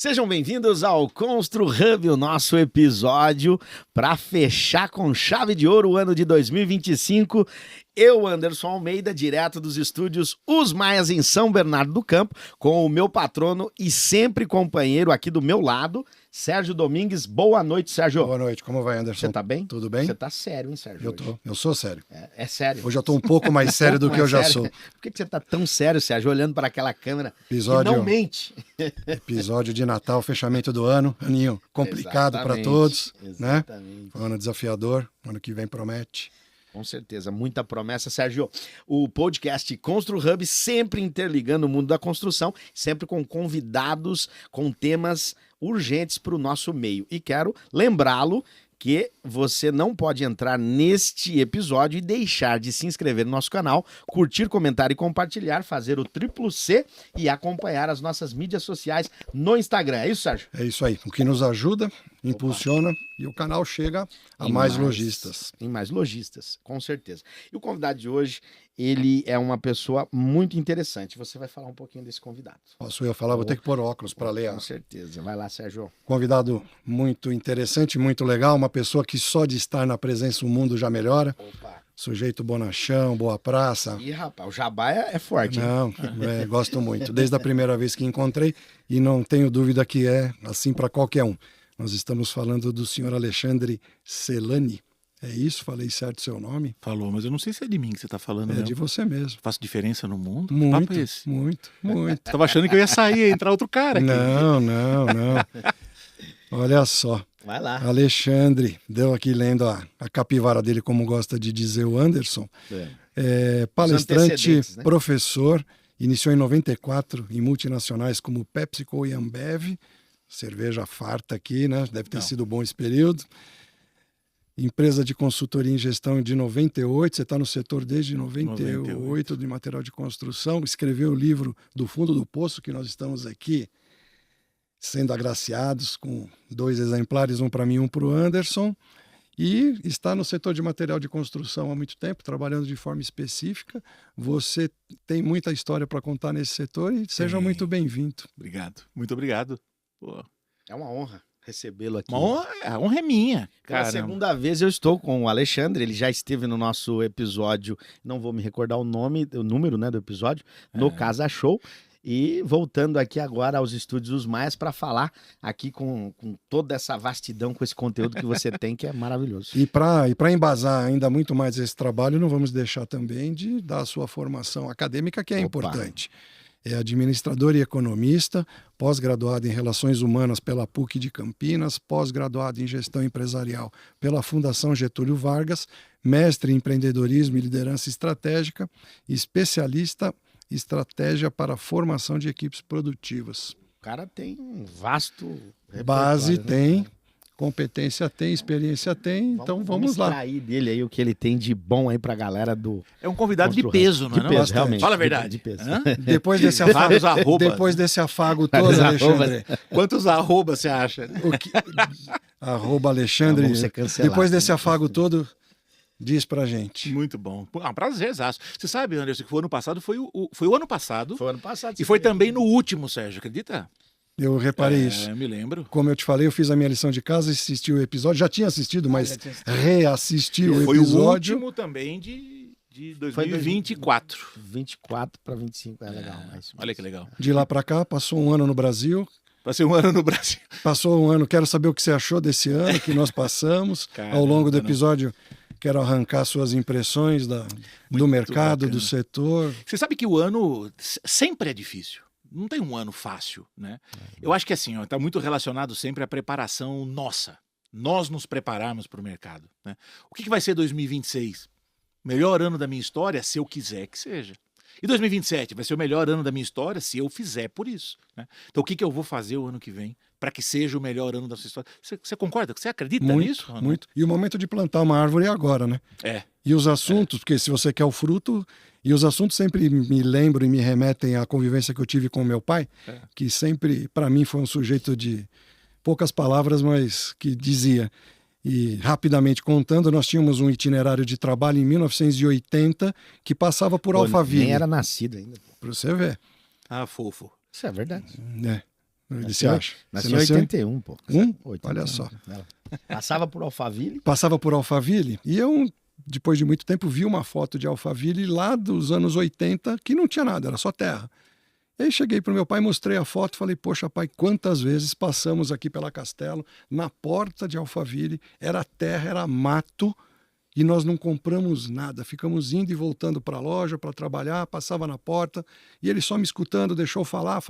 Sejam bem-vindos ao Constru Hub, o nosso episódio para fechar com chave de ouro o ano de 2025. Eu, Anderson Almeida, direto dos estúdios Os Maias em São Bernardo do Campo, com o meu patrono e sempre companheiro aqui do meu lado, Sérgio Domingues. Boa noite, Sérgio. Boa noite, como vai, Anderson? Você tá bem? Tudo bem? Você tá sério, hein, Sérgio? Eu sou sério. É sério. Hoje eu tô um pouco mais sério do que eu já sou. Por que você tá tão sério, Sérgio, olhando para aquela câmera Episódio, que não mente? Episódio de Natal, fechamento do ano, aninho complicado para todos, né? Foi um ano desafiador, ano que vem promete. Com certeza, muita promessa, Sérgio. O podcast Constru Hub sempre interligando o mundo da construção, sempre com convidados, com temas urgentes para o nosso meio. E quero lembrá-lo que você não pode entrar neste episódio e deixar de se inscrever no nosso canal, curtir, comentar e compartilhar, fazer o triplo C e acompanhar as nossas mídias sociais no Instagram. É isso, Sérgio? É isso aí. O que nos ajuda, impulsiona e o canal chega a mais lojistas. Em mais lojistas, com certeza. E o convidado de hoje, ele é uma pessoa muito interessante. Você vai falar um pouquinho desse convidado. Posso eu falar? Vou ter que pôr óculos para ler. Com certeza. Vai lá, Sérgio. Convidado muito interessante, muito legal. Uma pessoa que só de estar na presença o mundo já melhora. Opa. Sujeito bonachão, boa praça. Ih, rapaz, o jabá é forte. Não, gosto muito. Desde a primeira vez que encontrei e não tenho dúvida que é assim para qualquer um. Nós estamos falando do senhor Alexandre Celani. É isso? Falei certo seu nome? Falou, mas eu não sei se é de mim que você está falando. É de você mesmo. Faço diferença no mundo? Muito, Que papo é esse? muito. Tava achando que eu ia sair, ia entrar outro cara aqui. Não. Olha só. Vai lá. Alexandre, deu aqui lendo a capivara dele, como gosta de dizer o Anderson. Palestrante, né? Professor, iniciou em 94 em multinacionais como PepsiCo e Ambev. Cerveja farta aqui, né? Deve ter sido bom esse período. Empresa de consultoria em gestão de 98, você está no setor desde 98 de material de construção. Escreveu o livro do Fundo do Poço, que nós estamos aqui sendo agraciados com 2 exemplares, um para mim e um para o Anderson. E está no setor de material de construção há muito tempo, trabalhando de forma específica. Você tem muita história para contar nesse setor e seja muito bem-vindo. Obrigado, muito obrigado. Pô. É uma honra recebê-lo aqui. A honra é minha. Pela segunda vez eu estou com o Alexandre, ele já esteve no nosso episódio, não vou me recordar o número, né, do episódio, no Casa Show. E voltando aqui agora aos estúdios Os Maias para falar aqui com toda essa vastidão, com esse conteúdo que você tem, que é maravilhoso. E para embasar ainda muito mais esse trabalho, não vamos deixar também de dar a sua formação acadêmica, que é importante. É administrador e economista, pós-graduado em Relações Humanas pela PUC de Campinas, pós-graduado em Gestão Empresarial pela Fundação Getúlio Vargas, mestre em Empreendedorismo e Liderança Estratégica, especialista em Estratégia para a Formação de Equipes Produtivas. O cara tem um vasto base, né? tem, competência tem, experiência tem, então vamos lá. Vamos extrair dele aí o que ele tem de bom aí pra galera do... É um convidado de peso, não é? De peso, realmente. Fala a verdade. De peso. Depois desse afago todo, Alexandre. Quantos arrobas você acha? Arroba Alexandre. Vamos ser cancelados. Depois desse afago todo, diz pra gente. Muito bom. Um prazerzaço. Você sabe, Anderson, que o ano passado foi o ano passado. Foi o ano passado. E foi também no último, Sérgio, acredita? Eu reparei isso. Eu me lembro. Como eu te falei, eu fiz a minha lição de casa, assisti o episódio. Já tinha assistido, mas reassisti o Foi episódio. o último também de 2024. 24 para 25, é legal. Olha que legal. De lá pra cá, passou um ano no Brasil. Passei um ano no Brasil. Passou um ano, quero saber o que você achou desse ano que nós passamos. Caramba, ao longo do episódio, quero arrancar suas impressões do mercado, bacana. do setor. Você sabe que o ano sempre é difícil. Não tem um ano fácil, né? Eu acho que assim, está muito relacionado sempre à preparação nossa. Nós nos prepararmos para o mercado, né? O que vai ser 2026? Melhor ano da minha história, se eu quiser que seja. E 2027 vai ser o melhor ano da minha história se eu fizer por isso, né? Então o que eu vou fazer o ano que vem para que seja o melhor ano da sua história? Você concorda? Você acredita nisso? Muito. E o momento de plantar uma árvore é agora, né? E os assuntos, porque se você quer o fruto, e os assuntos sempre me lembram e me remetem à convivência que eu tive com meu pai, que sempre, para mim, foi um sujeito de poucas palavras, mas que dizia. E rapidamente contando, nós tínhamos um itinerário de trabalho em 1980 que passava por Alphaville. Nem era nascido ainda. Para você ver. Ah, fofo. Isso é verdade. Ele se acha. Nasceu Você em nasceu 81, pô. 81? Olha só. Ela passava por Alphaville. Passava por Alphaville e eu, depois de muito tempo, vi uma foto de Alphaville lá dos anos 80 que não tinha nada, era só terra. E aí cheguei para o meu pai, mostrei a foto e falei, poxa pai, quantas vezes passamos aqui pela Castelo, na porta de Alphaville, era terra, era mato, e nós não compramos nada, ficamos indo e voltando para a loja para trabalhar, passava na porta, e ele só me escutando, deixou falar.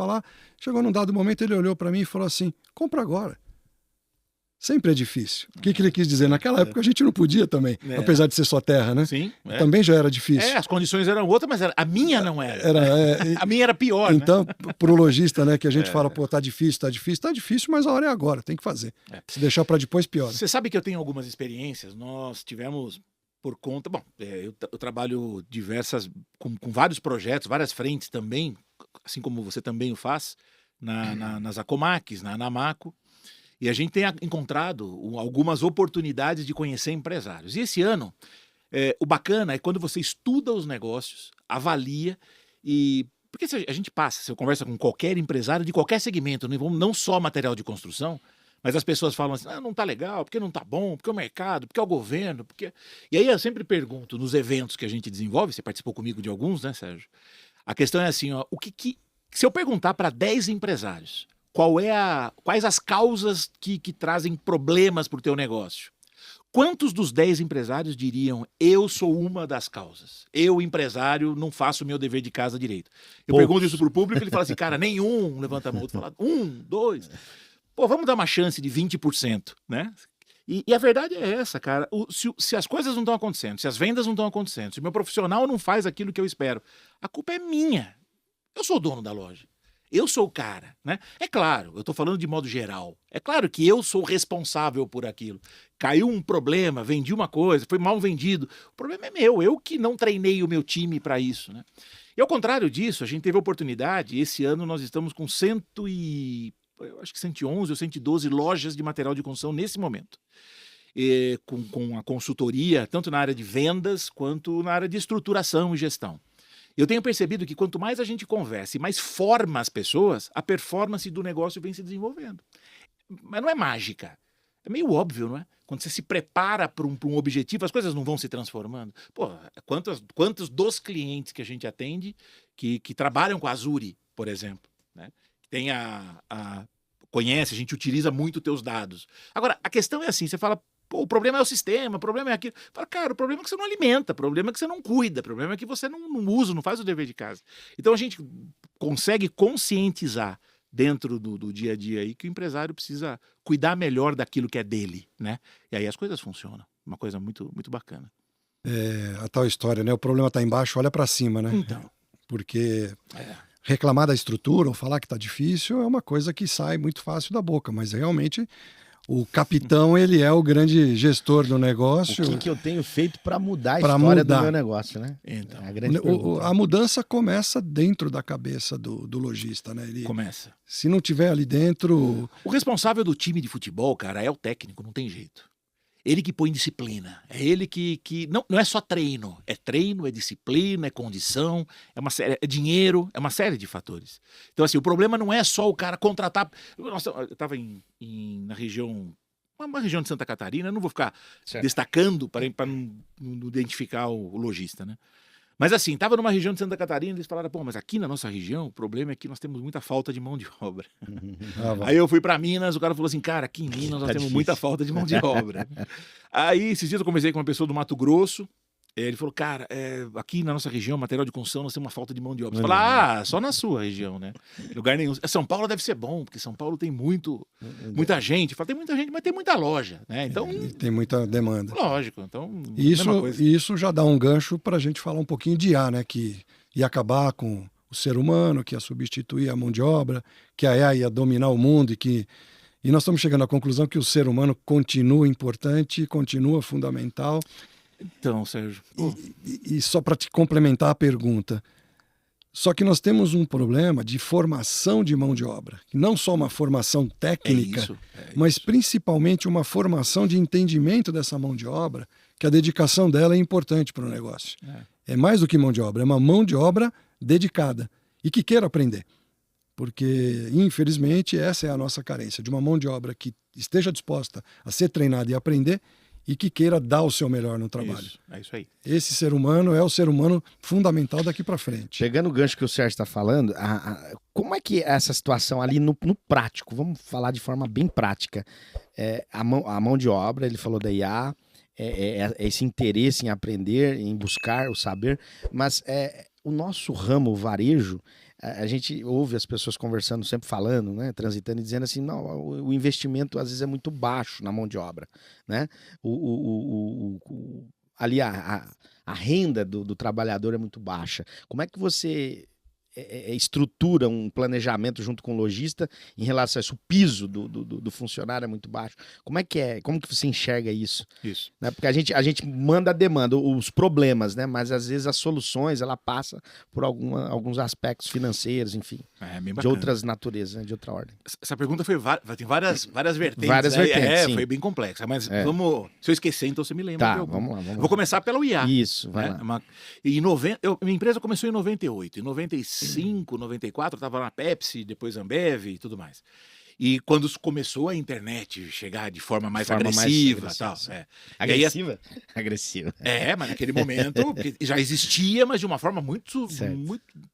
Chegou num dado momento, ele olhou para mim e falou assim, compra agora. Sempre é difícil. O que ele quis dizer? Naquela época a gente não podia também, apesar de ser só terra, né? Sim. Também já era difícil. As condições eram outras, mas a minha não era. A minha era pior, então, né? pro lojista, né, que a gente fala, pô, tá difícil, mas a hora é agora, tem que fazer. Se deixar para depois, pior. Você sabe que eu tenho algumas experiências, nós tivemos por conta... Bom, eu trabalho com vários projetos, várias frentes também, assim como você também o faz, nas Acomacs, na Anamaco. E a gente tem encontrado algumas oportunidades de conhecer empresários. E esse ano, o bacana é quando você estuda os negócios, avalia e... Porque a gente passa, você conversa com qualquer empresário de qualquer segmento, não só material de construção, mas as pessoas falam assim, não tá legal, porque não tá bom, porque é o mercado, porque é o governo, porque... E aí eu sempre pergunto, nos eventos que a gente desenvolve, você participou comigo de alguns, né, Sérgio? A questão é assim, ó, se eu perguntar para 10 empresários, quais as causas que trazem problemas para o teu negócio? Quantos dos 10 empresários diriam, eu sou uma das causas? Eu, empresário, não faço o meu dever de casa direito. Eu pergunto isso para o público, ele fala assim, cara, nenhum, levanta a mão, outro fala, 1, 2. Pô, vamos dar uma chance de 20%, né? E a verdade é essa, cara, se as coisas não estão acontecendo, se as vendas não estão acontecendo, se o meu profissional não faz aquilo que eu espero, a culpa é minha. Eu sou o dono da loja. Eu sou o cara, né? É claro, eu estou falando de modo geral. É claro que eu sou responsável por aquilo. Caiu um problema, vendi uma coisa, foi mal vendido. O problema é meu, eu que não treinei o meu time para isso, né? E ao contrário disso, a gente teve a oportunidade, esse ano nós estamos com 111 ou 112 lojas de material de construção nesse momento. Com a consultoria, tanto na área de vendas quanto na área de estruturação e gestão. Eu tenho percebido que quanto mais a gente conversa e mais forma as pessoas, a performance do negócio vem se desenvolvendo. Mas não é mágica. É meio óbvio, não é? Quando você se prepara para um objetivo, as coisas não vão se transformando. Pô, quantos dos clientes que a gente atende que trabalham com a Azuri, por exemplo, né? Tem conhece, a gente utiliza muito os teus dados. Agora, a questão é assim, você fala... Pô, o problema é o sistema, o problema é aquilo. Fala, cara, o problema é que você não alimenta, o problema é que você não cuida, o problema é que você não usa, não faz o dever de casa. Então a gente consegue conscientizar dentro do dia a dia aí que o empresário precisa cuidar melhor daquilo que é dele, né? E aí as coisas funcionam. Uma coisa muito, muito bacana. A tal história, né? O problema está embaixo, olha para cima, né? Então. Porque reclamar da estrutura ou falar que está difícil é uma coisa que sai muito fácil da boca, mas realmente... O capitão, ele é o grande gestor do negócio. O que eu tenho feito para mudar a história do meu negócio, né? Então, a mudança começa dentro da cabeça do lojista, né? Ele começa. Se não tiver ali dentro... O responsável do time de futebol, cara, é o técnico, não tem jeito. Ele que põe disciplina. É ele que não é só treino. É treino, é disciplina, é condição, é dinheiro, é uma série de fatores. Então, assim, o problema não é só o cara contratar... Nossa, eu estava na região... Uma região de Santa Catarina, eu não vou ficar destacando para não identificar o lojista, né? Mas assim, estava numa região de Santa Catarina, eles falaram, pô, mas aqui na nossa região, o problema é que nós temos muita falta de mão de obra. Aí eu fui para Minas, o cara falou assim, cara, aqui em Minas nós temos muita falta de mão de obra. Aí, esses dias eu conversei com uma pessoa do Mato Grosso, ele falou, cara, aqui na nossa região, material de construção, nós temos uma falta de mão de obra. Você fala, só na sua região, né? Lugar nenhum. São Paulo deve ser bom, porque São Paulo tem muita gente. Fala, tem muita gente, mas tem muita loja, né? Então, tem muita demanda. Lógico. Então, isso já dá um gancho para a gente falar um pouquinho de IA, né? Que ia acabar com o ser humano, que ia substituir a mão de obra, que a IA ia dominar o mundo e nós estamos chegando à conclusão que o ser humano continua importante, continua fundamental. Então, Sérgio... E só para te complementar a pergunta, só que nós temos um problema de formação de mão de obra. Não só uma formação técnica, mas principalmente uma formação de entendimento dessa mão de obra, que a dedicação dela é importante para o negócio. É mais do que mão de obra, é uma mão de obra dedicada e que queira aprender. porque, infelizmente, essa é a nossa carência, de uma mão de obra que esteja disposta a ser treinada e aprender e que queira dar o seu melhor no trabalho. É isso aí. Esse ser humano é o ser humano fundamental daqui para frente. Pegando o gancho que o Sérgio está falando, como é que é essa situação ali no prático? Vamos falar de forma bem prática. A mão de obra, ele falou da IA, esse interesse em aprender, em buscar o saber, mas o nosso ramo, o varejo, a gente ouve as pessoas conversando, sempre falando, né, transitando e dizendo assim, não, o investimento às vezes é muito baixo na mão de obra, né? Ali a renda do trabalhador é muito baixa. Como é que você estrutura um planejamento junto com o lojista em relação a isso? O piso do funcionário é muito baixo. Como é que é? Como que você enxerga isso? Isso. Né? Porque a gente manda a demanda, os problemas, né? Mas às vezes as soluções, ela passa por alguns aspectos financeiros, enfim, Bem de bacana. outras naturezas, né? De outra ordem. Essa pergunta tem várias vertentes. Várias né? vertentes, sim. Foi bem complexa. Mas vamos. Se eu esquecer, então você me lembra. Tá, vamos lá. Vou começar pela IA. Isso, vai né? lá. Minha empresa começou em 98. Em 95, 94, eu estava na Pepsi, depois Ambev e tudo mais. E quando começou a internet chegar de forma mais agressiva, tal. sim. Agressiva? Agressiva. Mas naquele momento já existia, mas de uma forma muito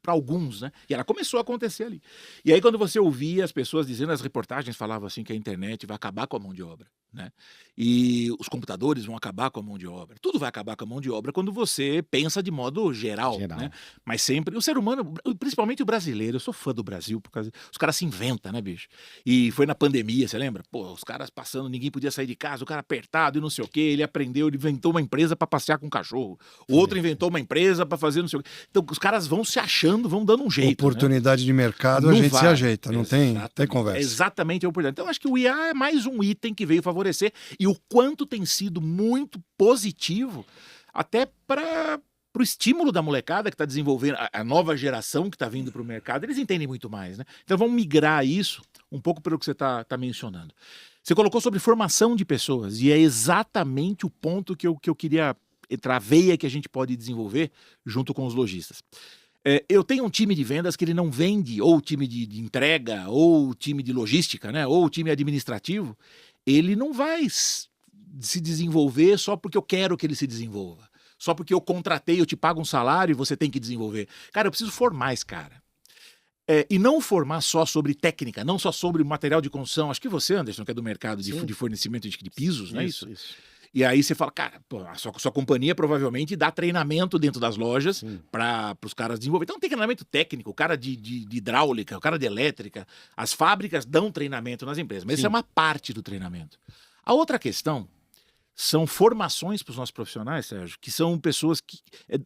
para alguns, né? E ela começou a acontecer ali. E aí quando você ouvia as pessoas dizendo, as reportagens falavam assim que a internet vai acabar com a mão de obra, né? E os computadores vão acabar com a mão de obra. Tudo vai acabar com a mão de obra quando você pensa de modo geral. Né? Mas sempre, o ser humano, principalmente o brasileiro, eu sou fã do Brasil, por causa os caras se inventam, né, bicho? E foi na pandemia, você lembra? Pô, os caras passando, ninguém podia sair de casa, o cara apertado e não sei o quê, ele aprendeu, ele inventou uma empresa para passear com um cachorro. O outro inventou uma empresa para fazer não sei o quê. Então, os caras vão se achando, vão dando um jeito. Oportunidade de mercado, a gente se ajeita, não tem conversa. Exatamente a oportunidade. Então, acho que o IA é mais um item que veio favorecer e o quanto tem sido muito positivo até para o estímulo da molecada que está desenvolvendo, a nova geração que está vindo para o mercado, eles entendem muito mais, né? Então vamos migrar isso um pouco pelo que você está mencionando. Você colocou sobre formação de pessoas e é exatamente o ponto que eu queria entrar, a veia que a gente pode desenvolver junto com os lojistas. Eu tenho um time de vendas que ele não vende, ou o time de entrega, ou o time de logística, né? Ou o time administrativo, ele não vai se desenvolver só porque eu quero que ele se desenvolva. Só porque eu contratei, eu te pago um salário e você tem que desenvolver. Cara, eu preciso formar esse cara. E não formar só sobre técnica, não só sobre material de construção. Acho que você, Anderson, que é do mercado de fornecimento de pisos, não é isso? Isso. E aí você fala, cara, pô, a sua companhia provavelmente dá treinamento dentro das lojas para os caras desenvolver. Então tem treinamento técnico, o cara de hidráulica, o cara de elétrica. As fábricas dão treinamento nas empresas, mas isso é uma parte do treinamento. A outra questão são formações para os nossos profissionais, Sérgio, que são pessoas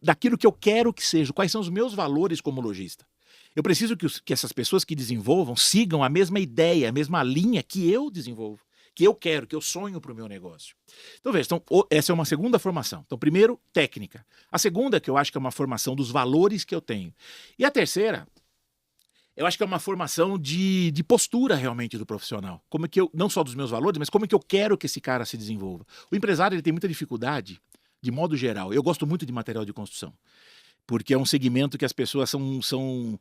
daquilo que eu quero que sejam, quais são os meus valores como lojista. Eu preciso que essas pessoas que desenvolvam sigam a mesma ideia, a mesma linha que eu desenvolvo, que eu quero, que eu sonho para o meu negócio. Então, veja, essa é uma segunda formação. Então, primeiro, técnica. A segunda, que eu acho que é uma formação dos valores que eu tenho. E a terceira, eu acho que é uma formação de postura realmente do profissional. Como é que não só dos meus valores, mas como é que eu quero que esse cara se desenvolva. O empresário ele tem muita dificuldade, de modo geral. Eu gosto muito de material de construção, porque é um segmento que as pessoas são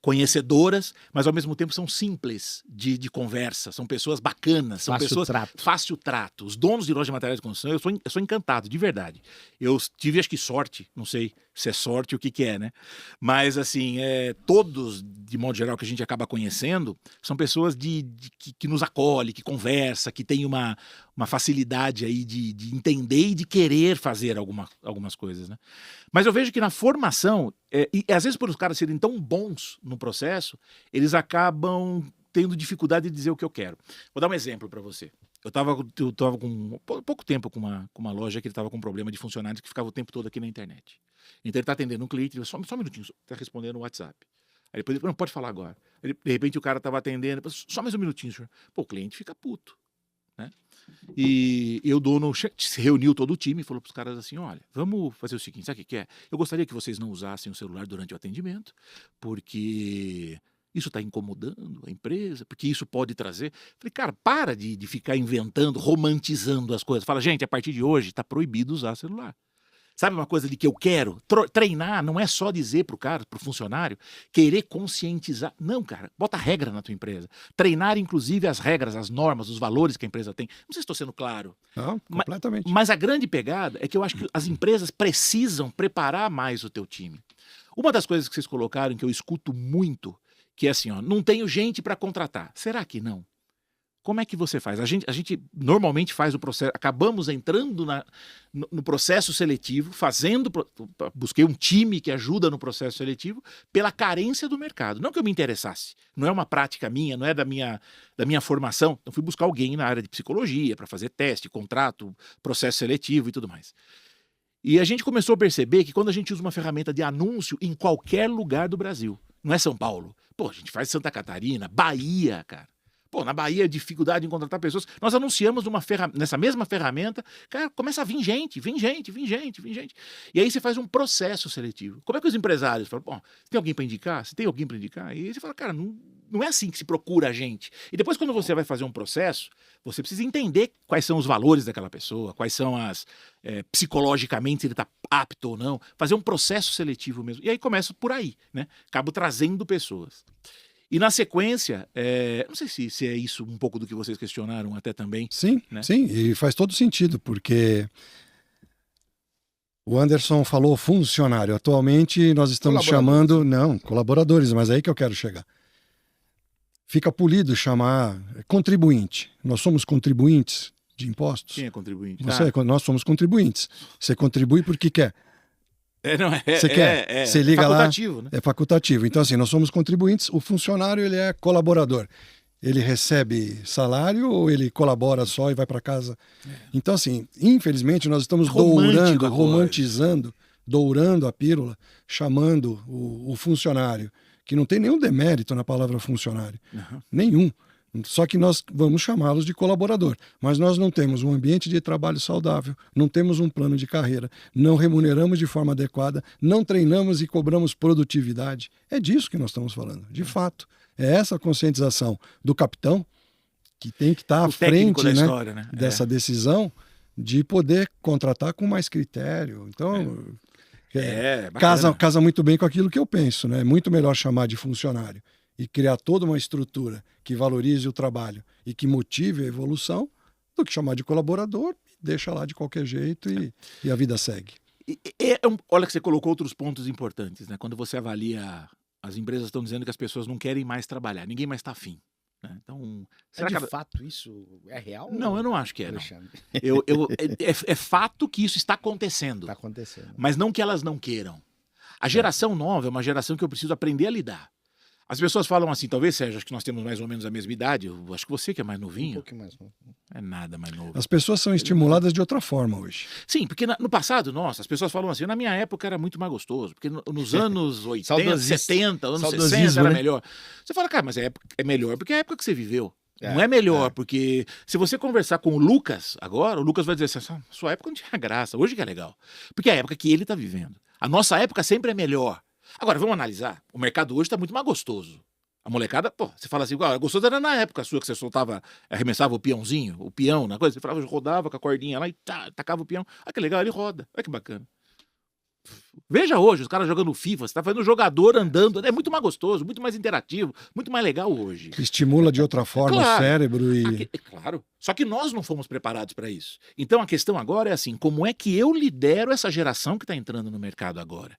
conhecedoras, mas ao mesmo tempo são simples de conversa, são pessoas bacanas, são pessoas fácil trato. Os donos de loja de materiais de construção, eu sou encantado, de verdade. Eu tive, acho que sorte, não sei se é sorte o que é, né? Mas assim, todos, de modo geral, que a gente acaba conhecendo, são pessoas que nos acolhe, que conversa, que tem uma facilidade aí de entender e de querer fazer algumas coisas, né? Mas eu vejo que na formação, e às vezes por os caras serem tão bons no processo, eles acabam tendo dificuldade de dizer o que eu quero. Vou dar um exemplo para você. Eu tava com pouco tempo com uma loja que ele estava com um problema de funcionários que ficava o tempo todo aqui na internet. Então ele está atendendo um cliente, só um minutinho, está respondendo no WhatsApp. Aí depois ele não pode falar agora. Aí, de repente o cara estava atendendo, só mais um minutinho, senhor. Pô, o cliente fica puto, né? E o dono se reuniu todo o time e falou para os caras assim, olha, vamos fazer o seguinte, sabe o que é? Eu gostaria que vocês não usassem o celular durante o atendimento, porque isso está incomodando a empresa, porque isso pode trazer... Falei, cara, para de ficar inventando, romantizando as coisas. Fala, gente, a partir de hoje está proibido usar celular. Sabe uma coisa de que eu quero? Treinar não é só dizer pro cara, pro funcionário, querer conscientizar. Não, cara, bota regra na tua empresa. Treinar, inclusive, as regras, as normas, os valores que a empresa tem. Não sei se estou sendo claro. Não, completamente. Mas a grande pegada é que eu acho que as empresas precisam preparar mais o teu time. Uma das coisas que vocês colocaram, que eu escuto muito, que é assim, ó, não tenho gente para contratar. Será que não? Como é que você faz? A gente normalmente faz o processo, acabamos entrando no processo seletivo, busquei um time que ajuda no processo seletivo pela carência do mercado. Não que eu me interessasse, não é uma prática minha, não é da minha formação. Eu fui buscar alguém na área de psicologia para fazer teste, contrato, processo seletivo e tudo mais. E a gente começou a perceber que quando a gente usa uma ferramenta de anúncio em qualquer lugar do Brasil, não é São Paulo, pô, a gente faz Santa Catarina, Bahia, cara. Pô, na Bahia, dificuldade em contratar pessoas. Nós anunciamos nessa mesma ferramenta, cara, começa a vir gente. E aí você faz um processo seletivo. Como é que os empresários falam, bom, tem alguém para indicar? Você tem alguém para indicar? E aí você fala, cara, não é assim que se procura a gente. E depois, quando você vai fazer um processo, você precisa entender quais são os valores daquela pessoa, quais são psicologicamente, se ele está apto ou não. Fazer um processo seletivo mesmo. E aí começa por aí, né? Acabo trazendo pessoas. E na sequência, não sei se é isso um pouco do que vocês questionaram até também. Sim, né? Sim, e faz todo sentido, porque o Anderson falou funcionário. Atualmente nós estamos chamando, não, colaboradores, mas é aí que eu quero chegar. Fica polido chamar contribuinte. Nós somos contribuintes de impostos. Quem é contribuinte? Nós somos contribuintes. Você contribui porque quer. Você quer, você liga facultativo, lá, né? É facultativo. Então, assim, nós somos contribuintes, o funcionário, ele é colaborador. Ele recebe salário ou ele colabora só e vai para casa? Então, assim, infelizmente, nós estamos dourando a pílula, chamando o funcionário, que não tem nenhum demérito na palavra funcionário. Nenhum. Só que nós vamos chamá-los de colaborador. Mas nós não temos um ambiente de trabalho saudável, não temos um plano de carreira, não remuneramos de forma adequada, não treinamos e cobramos produtividade. É disso que nós estamos falando, de fato. É essa conscientização do capitão que tem que estar à frente, né, história, né? dessa decisão de poder contratar com mais critério. Então, casa muito bem com aquilo que eu penso, né? É muito melhor chamar de funcionário e criar toda uma estrutura que valorize o trabalho e que motive a evolução, do que chamar de colaborador, deixa lá de qualquer jeito e a vida segue. Olha que você colocou outros pontos importantes, né? Quando você avalia, as empresas estão dizendo que as pessoas não querem mais trabalhar, ninguém mais está afim. Né? Então, será que de fato isso é real? Não, eu não acho que é. Não. É fato que isso está acontecendo. Está acontecendo. Mas não que elas não queiram. A geração nova é uma geração que eu preciso aprender a lidar. As pessoas falam assim, talvez, Sérgio, acho que nós temos mais ou menos a mesma idade, eu acho que você que é mais novinho. Um pouquinho mais novo. É nada mais novo. As pessoas são estimuladas de outra forma hoje. Sim, porque no passado, nossa, as pessoas falam assim, na minha época era muito mais gostoso, porque nos anos 80, 70, anos 60 era melhor. Você fala, cara, mas é melhor porque é a época que você viveu. Não é melhor, porque se você conversar com o Lucas agora, o Lucas vai dizer assim, sua época não tinha graça, hoje que é legal. Porque é a época que ele está vivendo. A nossa época sempre é melhor. Agora, vamos analisar. O mercado hoje está muito mais gostoso. A molecada, pô, você fala assim, gostoso era na época sua que você soltava, arremessava o peãozinho, o peão na coisa, você falava, rodava com a cordinha lá e tacava o peão. Ah, que legal, ele roda. Olha que bacana. Veja hoje, os caras jogando FIFA, você tá fazendo jogador andando, é muito mais gostoso, muito mais interativo, muito mais legal hoje. Estimula de outra forma o cérebro e... Claro, só que nós não fomos preparados para isso. Então a questão agora é assim, como é que eu lidero essa geração que está entrando no mercado agora?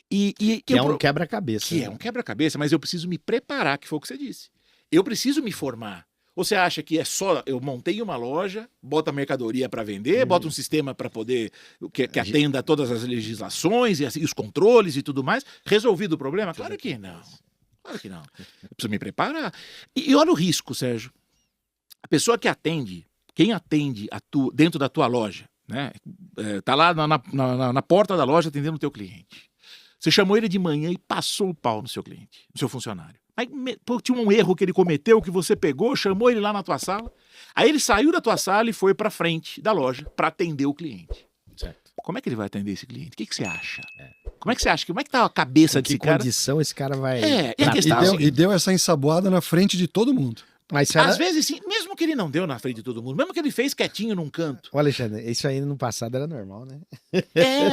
Que é um quebra-cabeça. Que é um quebra-cabeça, mas eu preciso me preparar, que foi o que você disse. Eu preciso me formar. Ou você acha que é só, eu montei uma loja, bota a mercadoria para vender, bota um sistema para poder, que atenda a todas as legislações e os controles e tudo mais, resolvido o problema? Claro que não. Claro que não. Eu preciso me preparar. E olha o risco, Sérgio. A pessoa que atende, quem atende dentro da tua loja, né? Tá lá na porta da loja atendendo o teu cliente. Você chamou ele de manhã e passou o pau no seu cliente, no seu funcionário. Aí tinha um erro que ele cometeu, que você pegou, chamou ele lá na tua sala. Aí ele saiu da tua sala e foi para frente da loja para atender o cliente. Certo. Como é que ele vai atender esse cliente? O que você acha? Como é que você acha? Como é que tá a cabeça desse cara? Que condição esse cara vai... E deu essa ensaboada na frente de todo mundo. Mas Às vezes sim, mesmo que ele não deu na frente de todo mundo, mesmo que ele fez quietinho num canto. Ô, Alexandre, isso aí no passado era normal, né?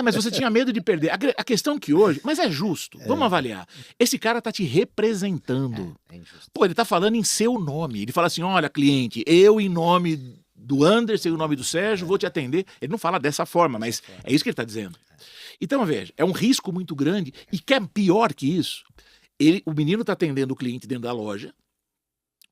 Mas você tinha medo de perder. A questão que hoje, mas é justo, vamos avaliar. Esse cara tá te representando. É injusto. Pô, ele tá falando em seu nome. Ele fala assim, olha, cliente, eu em nome do Anderson, em nome do Sérgio, vou te atender. Ele não fala dessa forma, mas é isso que ele tá dizendo. Então, veja, é um risco muito grande. E que é pior que isso, o menino tá atendendo o cliente dentro da loja,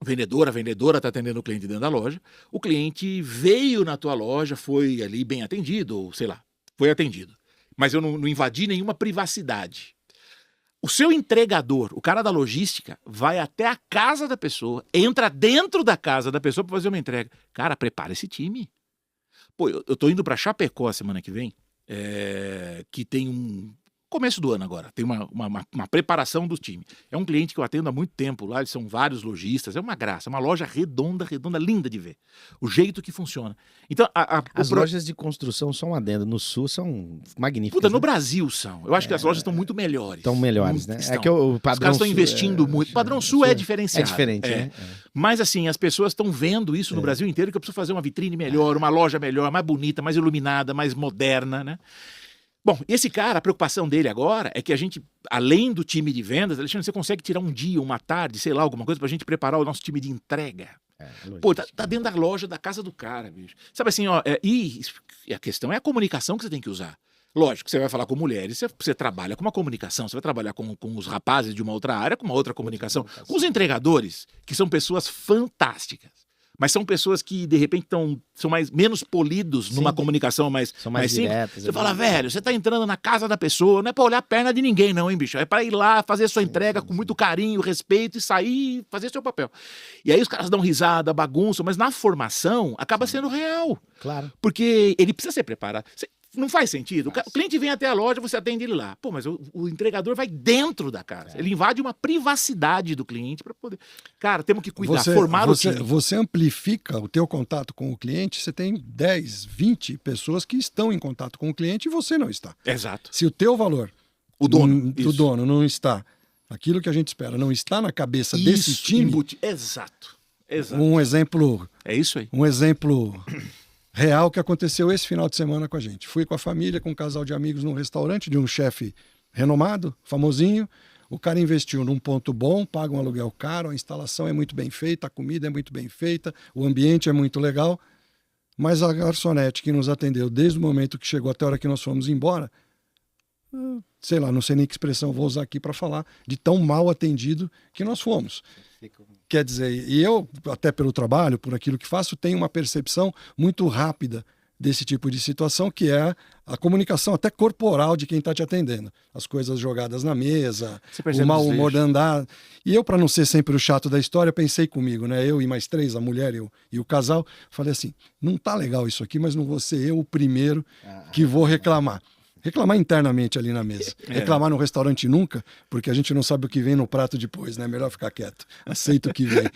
a vendedora está atendendo o cliente dentro da loja, o cliente veio na tua loja, foi ali bem atendido, ou sei lá, foi atendido. Mas eu não invadi nenhuma privacidade. O seu entregador, o cara da logística, vai até a casa da pessoa, entra dentro da casa da pessoa para fazer uma entrega. Cara, prepara esse time. Pô, eu tô indo para Chapecó a semana que vem, que tem começo do ano agora, tem uma preparação do time. É um cliente que eu atendo há muito tempo lá, eles são vários lojistas, é uma graça, uma loja redonda, linda de ver. O jeito que funciona. Então, as lojas de construção, só um adendo, no Sul são magníficas. Puta, no Brasil são. Eu acho que as lojas estão muito melhores. Estão melhores, né? Estão. É que o padrão Os caras estão Sul investindo muito. O padrão Sul é diferenciado. É diferente, né? Mas assim, as pessoas estão vendo isso no Brasil inteiro, que eu preciso fazer uma vitrine melhor, uma loja melhor, mais bonita, mais iluminada, mais moderna, né? Bom, esse cara, a preocupação dele agora é que a gente, além do time de vendas, Alexandre, você consegue tirar um dia, uma tarde, sei lá, alguma coisa pra gente preparar o nosso time de entrega. Pô, tá dentro da loja, da casa do cara, bicho. Sabe assim, ó, e a questão é a comunicação que você tem que usar. Lógico, você vai falar com mulheres, você trabalha com uma comunicação, você vai trabalhar com os rapazes de uma outra área, com uma outra comunicação. Com os entregadores, que são pessoas fantásticas. Mas são pessoas que, de repente, são menos polidos numa comunicação mais simples. diretas. Você fala, velho, você tá entrando na casa da pessoa, não é pra olhar a perna de ninguém, não, hein, bicho? É pra ir lá, fazer sua entrega com muito carinho, respeito e sair e fazer seu papel. E aí os caras dão risada, bagunçam, mas na formação acaba sendo real. Claro. Porque ele precisa ser preparado. Não faz sentido. O cliente vem até a loja, você atende ele lá. Pô, mas o entregador vai dentro da casa. Ele invade uma privacidade do cliente para poder... Cara, temos que cuidar, formar o time. Você amplifica o teu contato com o cliente, você tem 10, 20 pessoas que estão em contato com o cliente e você não está. Exato. Se o teu valor do dono não está, aquilo que a gente espera, não está na cabeça desse time... Exato. Um exemplo... É isso aí. Um exemplo... real que aconteceu esse final de semana com a gente. Fui com a família, com um casal de amigos num restaurante de um chefe renomado, famosinho. O cara investiu num ponto bom, paga um aluguel caro, a instalação é muito bem feita, a comida é muito bem feita, o ambiente é muito legal. Mas a garçonete que nos atendeu desde o momento que chegou até a hora que nós fomos embora, sei lá, não sei nem que expressão vou usar aqui para falar, de tão mal atendido que nós fomos. Quer dizer, e eu, até pelo trabalho, por aquilo que faço, tenho uma percepção muito rápida desse tipo de situação, que é a comunicação até corporal de quem está te atendendo. As coisas jogadas na mesa, o mau humor de andar. E eu, para não ser sempre o chato da história, pensei comigo, né? Eu e mais 3, a mulher e o casal, falei assim, não tá legal isso aqui, mas não vou ser eu o primeiro que vou reclamar. Reclamar internamente ali na mesa. Reclamar no restaurante nunca, porque a gente não sabe o que vem no prato depois, né? Melhor ficar quieto. Aceito o que vem.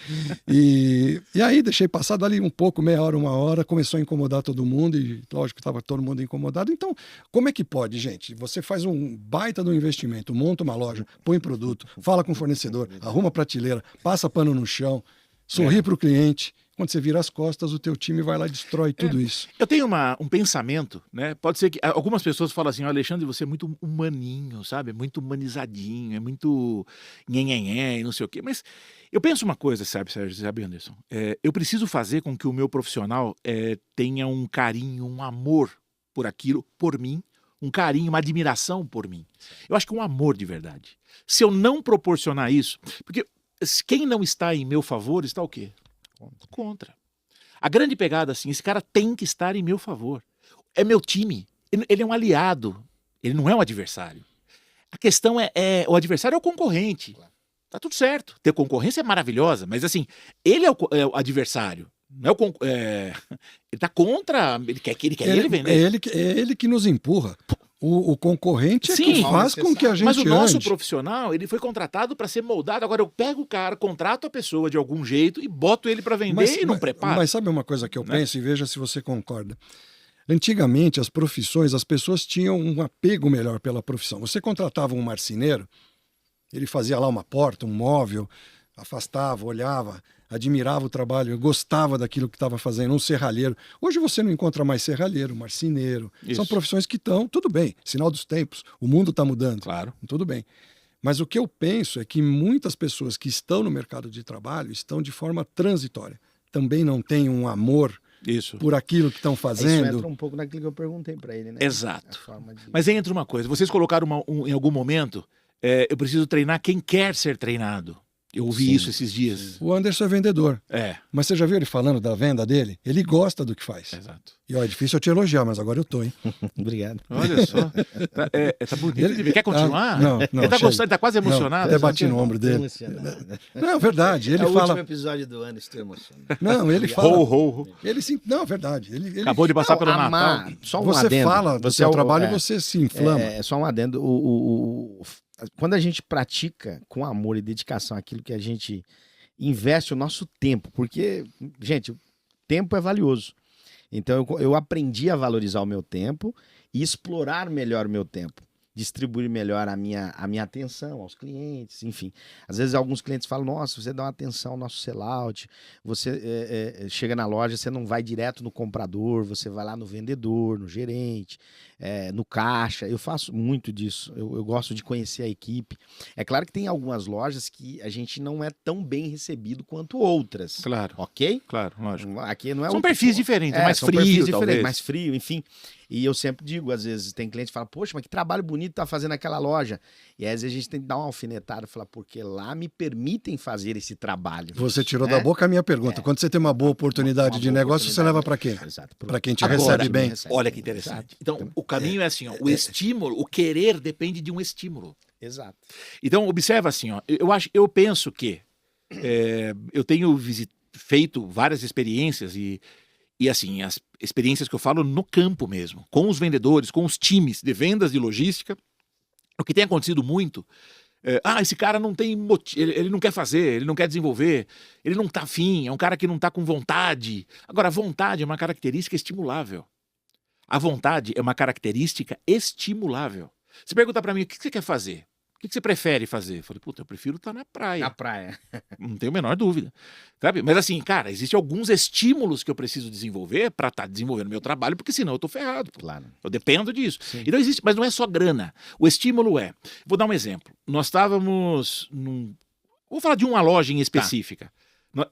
E aí deixei passar dali um pouco, meia hora, uma hora, começou a incomodar todo mundo e lógico que estava todo mundo incomodado. Então, como é que pode, gente? Você faz um baita do investimento, monta uma loja, põe produto, fala com o fornecedor, arruma prateleira, passa pano no chão, sorri para o cliente. Quando você vira as costas, o teu time vai lá e destrói tudo isso. Eu tenho um pensamento, né? Pode ser que algumas pessoas falam assim, Alexandre, você é muito humaninho, sabe? Muito humanizadinho, é muito nhenhenhé e não sei o quê. Mas eu penso uma coisa, sabe, Anderson? Eu preciso fazer com que o meu profissional tenha um carinho, um amor por aquilo, por mim, um carinho, uma admiração por mim. Eu acho que um amor de verdade. Se eu não proporcionar isso... Porque quem não está em meu favor está o quê? Contra. A grande pegada, assim, esse cara tem que estar em meu favor. É meu time. Ele é um aliado. Ele não é um adversário. A questão o adversário é o concorrente. Tá tudo certo. Ter concorrência é maravilhosa, mas assim, ele é o adversário. Não é ele tá contra, ele quer ele vender. É ele que nos empurra. O concorrente que faz com que a gente Mas o nosso ande. profissional, ele foi contratado para ser moldado. Agora eu pego o cara, contrato a pessoa de algum jeito e boto ele para vender e não preparo. Mas sabe uma coisa que eu penso e veja se você concorda. Antigamente, as profissões, as pessoas tinham um apego melhor pela profissão. Você contratava um marceneiro, ele fazia lá uma porta, um móvel, afastava, olhava. admirava o trabalho, eu gostava daquilo que estava fazendo, um serralheiro. Hoje você não encontra mais serralheiro, marceneiro. São profissões que estão, tudo bem, sinal dos tempos, o mundo está mudando. Claro. Tudo bem. Mas o que eu penso é que muitas pessoas que estão no mercado de trabalho estão de forma transitória. Também não têm um amor por aquilo que estão fazendo. Isso entra um pouco naquilo que eu perguntei para ele, né? Exato. Mas aí entra uma coisa, vocês colocaram em algum momento, eu preciso treinar quem quer ser treinado. Eu ouvi isso esses dias. Sim. O Anderson é vendedor. Mas você já viu ele falando da venda dele? Ele gosta do que faz. Exato. E ó, é difícil eu te elogiar, mas agora eu tô, hein? Obrigado. Olha só. Tá bonito. Ele quer continuar? Não, ele tá gostando, ele tá quase emocionado. Até bati no ombro dele. Não, verdade. Ele é o fala... último episódio do ano, estou emocionado. Não, ele fala... Ho. Ele sim... Não, verdade. Ele... Acabou de passar pelo Natal. Só um você adendo. Fala do seu trabalho e você se inflama. É só um adendo. Quando a gente pratica com amor e dedicação aquilo que a gente investe o nosso tempo, porque, gente, o tempo é valioso. Então eu aprendi a valorizar o meu tempo e explorar melhor o meu tempo, distribuir melhor a minha atenção aos clientes, enfim. Às vezes alguns clientes falam, nossa, você dá uma atenção ao nosso sellout, você chega na loja, você não vai direto no comprador, você vai lá no vendedor, no gerente, no caixa. Eu faço muito disso, eu gosto de conhecer a equipe. É claro que tem algumas lojas que a gente não é tão bem recebido quanto outras. Claro. Ok? Claro, lógico. Aqui não é são perfis diferentes, mais frio, talvez. Mais frio, enfim. E eu sempre digo, às vezes, tem cliente que fala, poxa, mas que trabalho bonito tá fazendo aquela loja. E aí, às vezes a gente tem que dar uma alfinetada e falar, porque lá me permitem fazer esse trabalho. Você tirou da boca a minha pergunta. Quando você tem uma boa oportunidade de negócio, você leva para quem? Para quem te recebe bem. Olha que interessante. Então, o caminho é assim, ó, o estímulo, o querer depende de um estímulo. Exato. Então, observa assim, ó, eu penso que eu tenho feito várias experiências e assim, as experiências que eu falo no campo mesmo, com os vendedores, com os times de vendas de logística, o que tem acontecido muito, esse cara não tem motivo, ele não quer fazer, ele não quer desenvolver, ele não tá afim, é um cara que não tá com vontade. Agora, a vontade é uma característica estimulável. A vontade é uma característica estimulável. Você pergunta para mim, o que você quer fazer? O que você prefere fazer? Eu falei, puta, eu prefiro estar na praia. Na praia. Não tenho a menor dúvida. Sabe? Mas assim, cara, existem alguns estímulos que eu preciso desenvolver para estar desenvolvendo meu trabalho, porque senão eu tô ferrado. Claro. Eu dependo disso. Sim. Então existe, mas não é só grana. O estímulo vou dar um exemplo. Nós estávamos vou falar de uma loja em específica. Tá.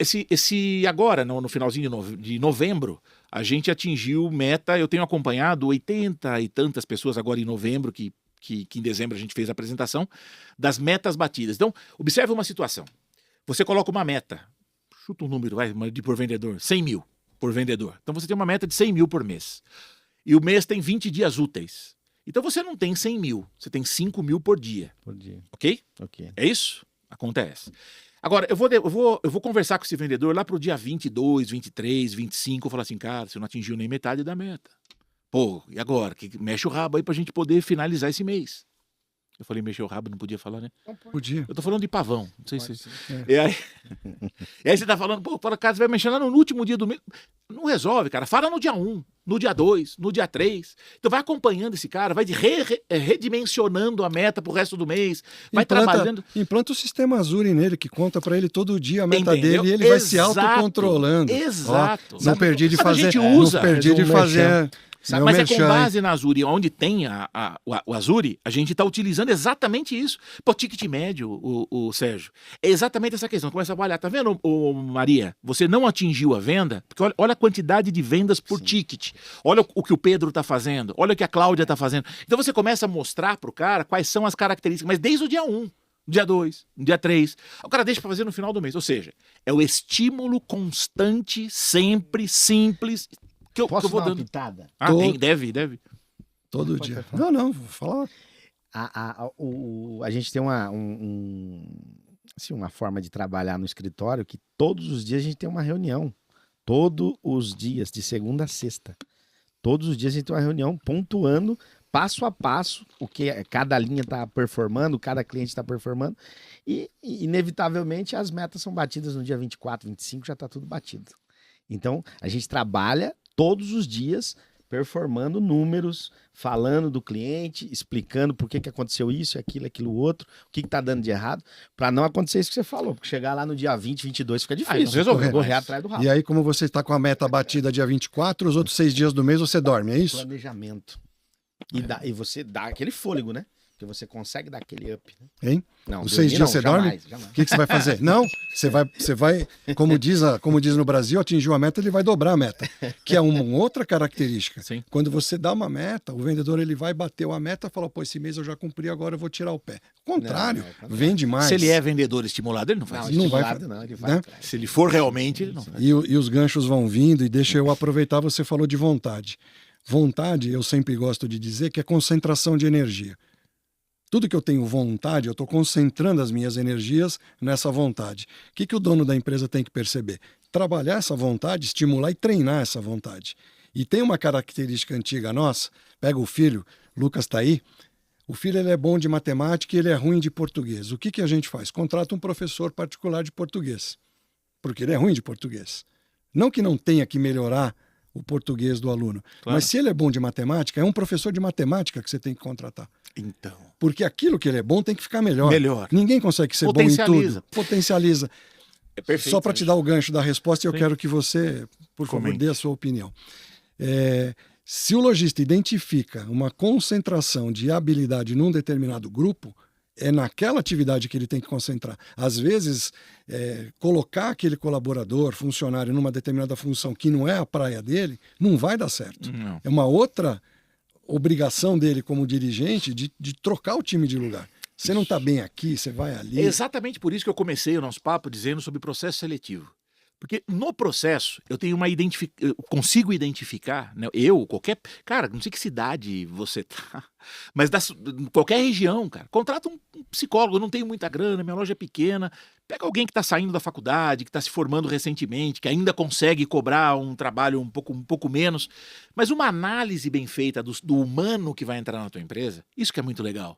Agora, no finalzinho de novembro, a gente atingiu meta, eu tenho acompanhado 80 e tantas pessoas agora em novembro que em dezembro a gente fez a apresentação, das metas batidas. Então, observe uma situação. Você coloca uma meta, chuta um número, por vendedor, 100 mil por vendedor. Então, você tem uma meta de 100 mil por mês. E o mês tem 20 dias úteis. Então, você não tem 100 mil, você tem 5 mil por dia. Por dia. Ok? Ok. É isso? Acontece. Agora, eu vou conversar com esse vendedor lá para o dia 22, 23, 25, eu falar assim, cara, você não atingiu nem metade da meta. Pô, e agora? Mexe o rabo aí pra gente poder finalizar esse mês. Eu falei mexer o rabo, não podia falar, né? Podia. Eu tô falando de pavão, não sei se... É. E aí você tá falando, pô, cara, você vai mexer lá no último dia do mês. Não resolve, cara. Fala no dia 1, no dia 2, no dia 3. Então vai acompanhando esse cara, vai redimensionando a meta pro resto do mês, vai trabalhando... Implanta o sistema Azure nele, que conta pra ele todo dia a meta Entendeu? dele e ele vai se autocontrolando. Exato. Ó, não perdi de fazer... A gente usa. Não perdi de fazer... Mas é com base na Azure, onde tem o Azure, a gente está utilizando exatamente isso. Pô, ticket médio, o Sérgio, é exatamente essa questão. Começa a trabalhar, tá vendo, Maria? Você não atingiu a venda, porque olha a quantidade de vendas por ticket. Olha o que o Pedro está fazendo, olha o que a Cláudia está fazendo. Então você começa a mostrar para o cara quais são as características, mas desde o dia 1, dia 2, dia 3, o cara deixa para fazer no final do mês. Ou seja, é o estímulo constante, sempre, simples... Posso eu vou dar uma dando. pitada? Deve. Todo dia. Não, vou falar. A gente tem uma forma de trabalhar no escritório que todos os dias a gente tem uma reunião. Todos os dias, de segunda a sexta. Todos os dias a gente tem uma reunião pontuando passo a passo o que cada linha está performando, cada cliente está performando. E, inevitavelmente, as metas são batidas no dia 24, 25, já está tudo batido. Então, a gente trabalha todos os dias performando números, falando do cliente, explicando por que aconteceu isso, aquilo outro, o que tá dando de errado, para não acontecer isso que você falou, porque chegar lá no dia 20, 22 fica difícil. não resolveu, correr atrás do rabo. E aí, como você está com a meta batida dia 24, os outros 6 dias do mês você dorme, é isso? Planejamento. E você dá aquele fôlego, né? Porque você consegue dar aquele up. Né? Hein? Não, Os 6 dias você dorme? Jamais. O que você vai fazer? Não, você vai, como diz no Brasil, atingiu a meta, ele vai dobrar a meta, que é uma outra característica. Sim. Quando você dá uma meta, o vendedor ele vai bater a meta e fala, pô, esse mês eu já cumpri, agora eu vou tirar o pé. O contrário, vende mais. Se ele é vendedor estimulado, ele não faz isso. Não vai, ele vai né? atrás. Se ele for realmente, ele não faz. E os ganchos vão vindo, e deixa eu aproveitar, você falou de vontade. Vontade, eu sempre gosto de dizer que é concentração de energia. Tudo que eu tenho vontade, eu estou concentrando as minhas energias nessa vontade. O que o dono da empresa tem que perceber? Trabalhar essa vontade, estimular e treinar essa vontade. E tem uma característica antiga nossa, pega o filho, Lucas está aí, o filho ele é bom de matemática e ele é ruim de português. O que a gente faz? Contrata um professor particular de português, porque ele é ruim de português. Não que não tenha que melhorar o português do aluno, Claro. mas se ele é bom de matemática, é um professor de matemática que você tem que contratar. Então. Porque aquilo que ele é bom tem que ficar melhor. Melhor. Ninguém consegue ser bom em Potencializa. tudo. Potencializa. É perfeito. Só para te dar o gancho da resposta, eu Sim. quero que você, por favor, Comente. dê a sua opinião. Se o lojista identifica uma concentração de habilidade num determinado grupo, é naquela atividade que ele tem que concentrar. Às vezes, colocar aquele colaborador, funcionário, numa determinada função que não é a praia dele, não vai dar certo. Não. É uma outra obrigação dele como dirigente de trocar o time de lugar. Você não está bem aqui, você vai ali. É exatamente por isso que eu comecei o nosso papo dizendo sobre processo seletivo. Porque no processo eu tenho eu consigo identificar, né? Qualquer. Cara, não sei que cidade você tá, mas qualquer região, cara. Contrata um psicólogo, eu não tenho muita grana, minha loja é pequena. Pega alguém que está saindo da faculdade, que está se formando recentemente, que ainda consegue cobrar um trabalho um pouco menos. Mas uma análise bem feita do humano que vai entrar na tua empresa, isso que é muito legal.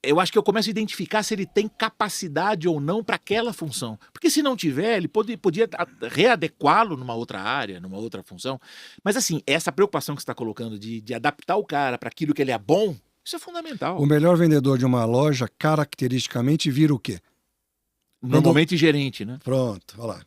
Eu acho que eu começo a identificar se ele tem capacidade ou não para aquela função. Porque se não tiver, ele podia readequá-lo numa outra área, numa outra função. Mas assim, essa preocupação que você está colocando de adaptar o cara para aquilo que ele é bom, isso é fundamental. O melhor vendedor de uma loja, caracteristicamente, vira o quê? Normalmente gerente, né? Pronto, olha lá.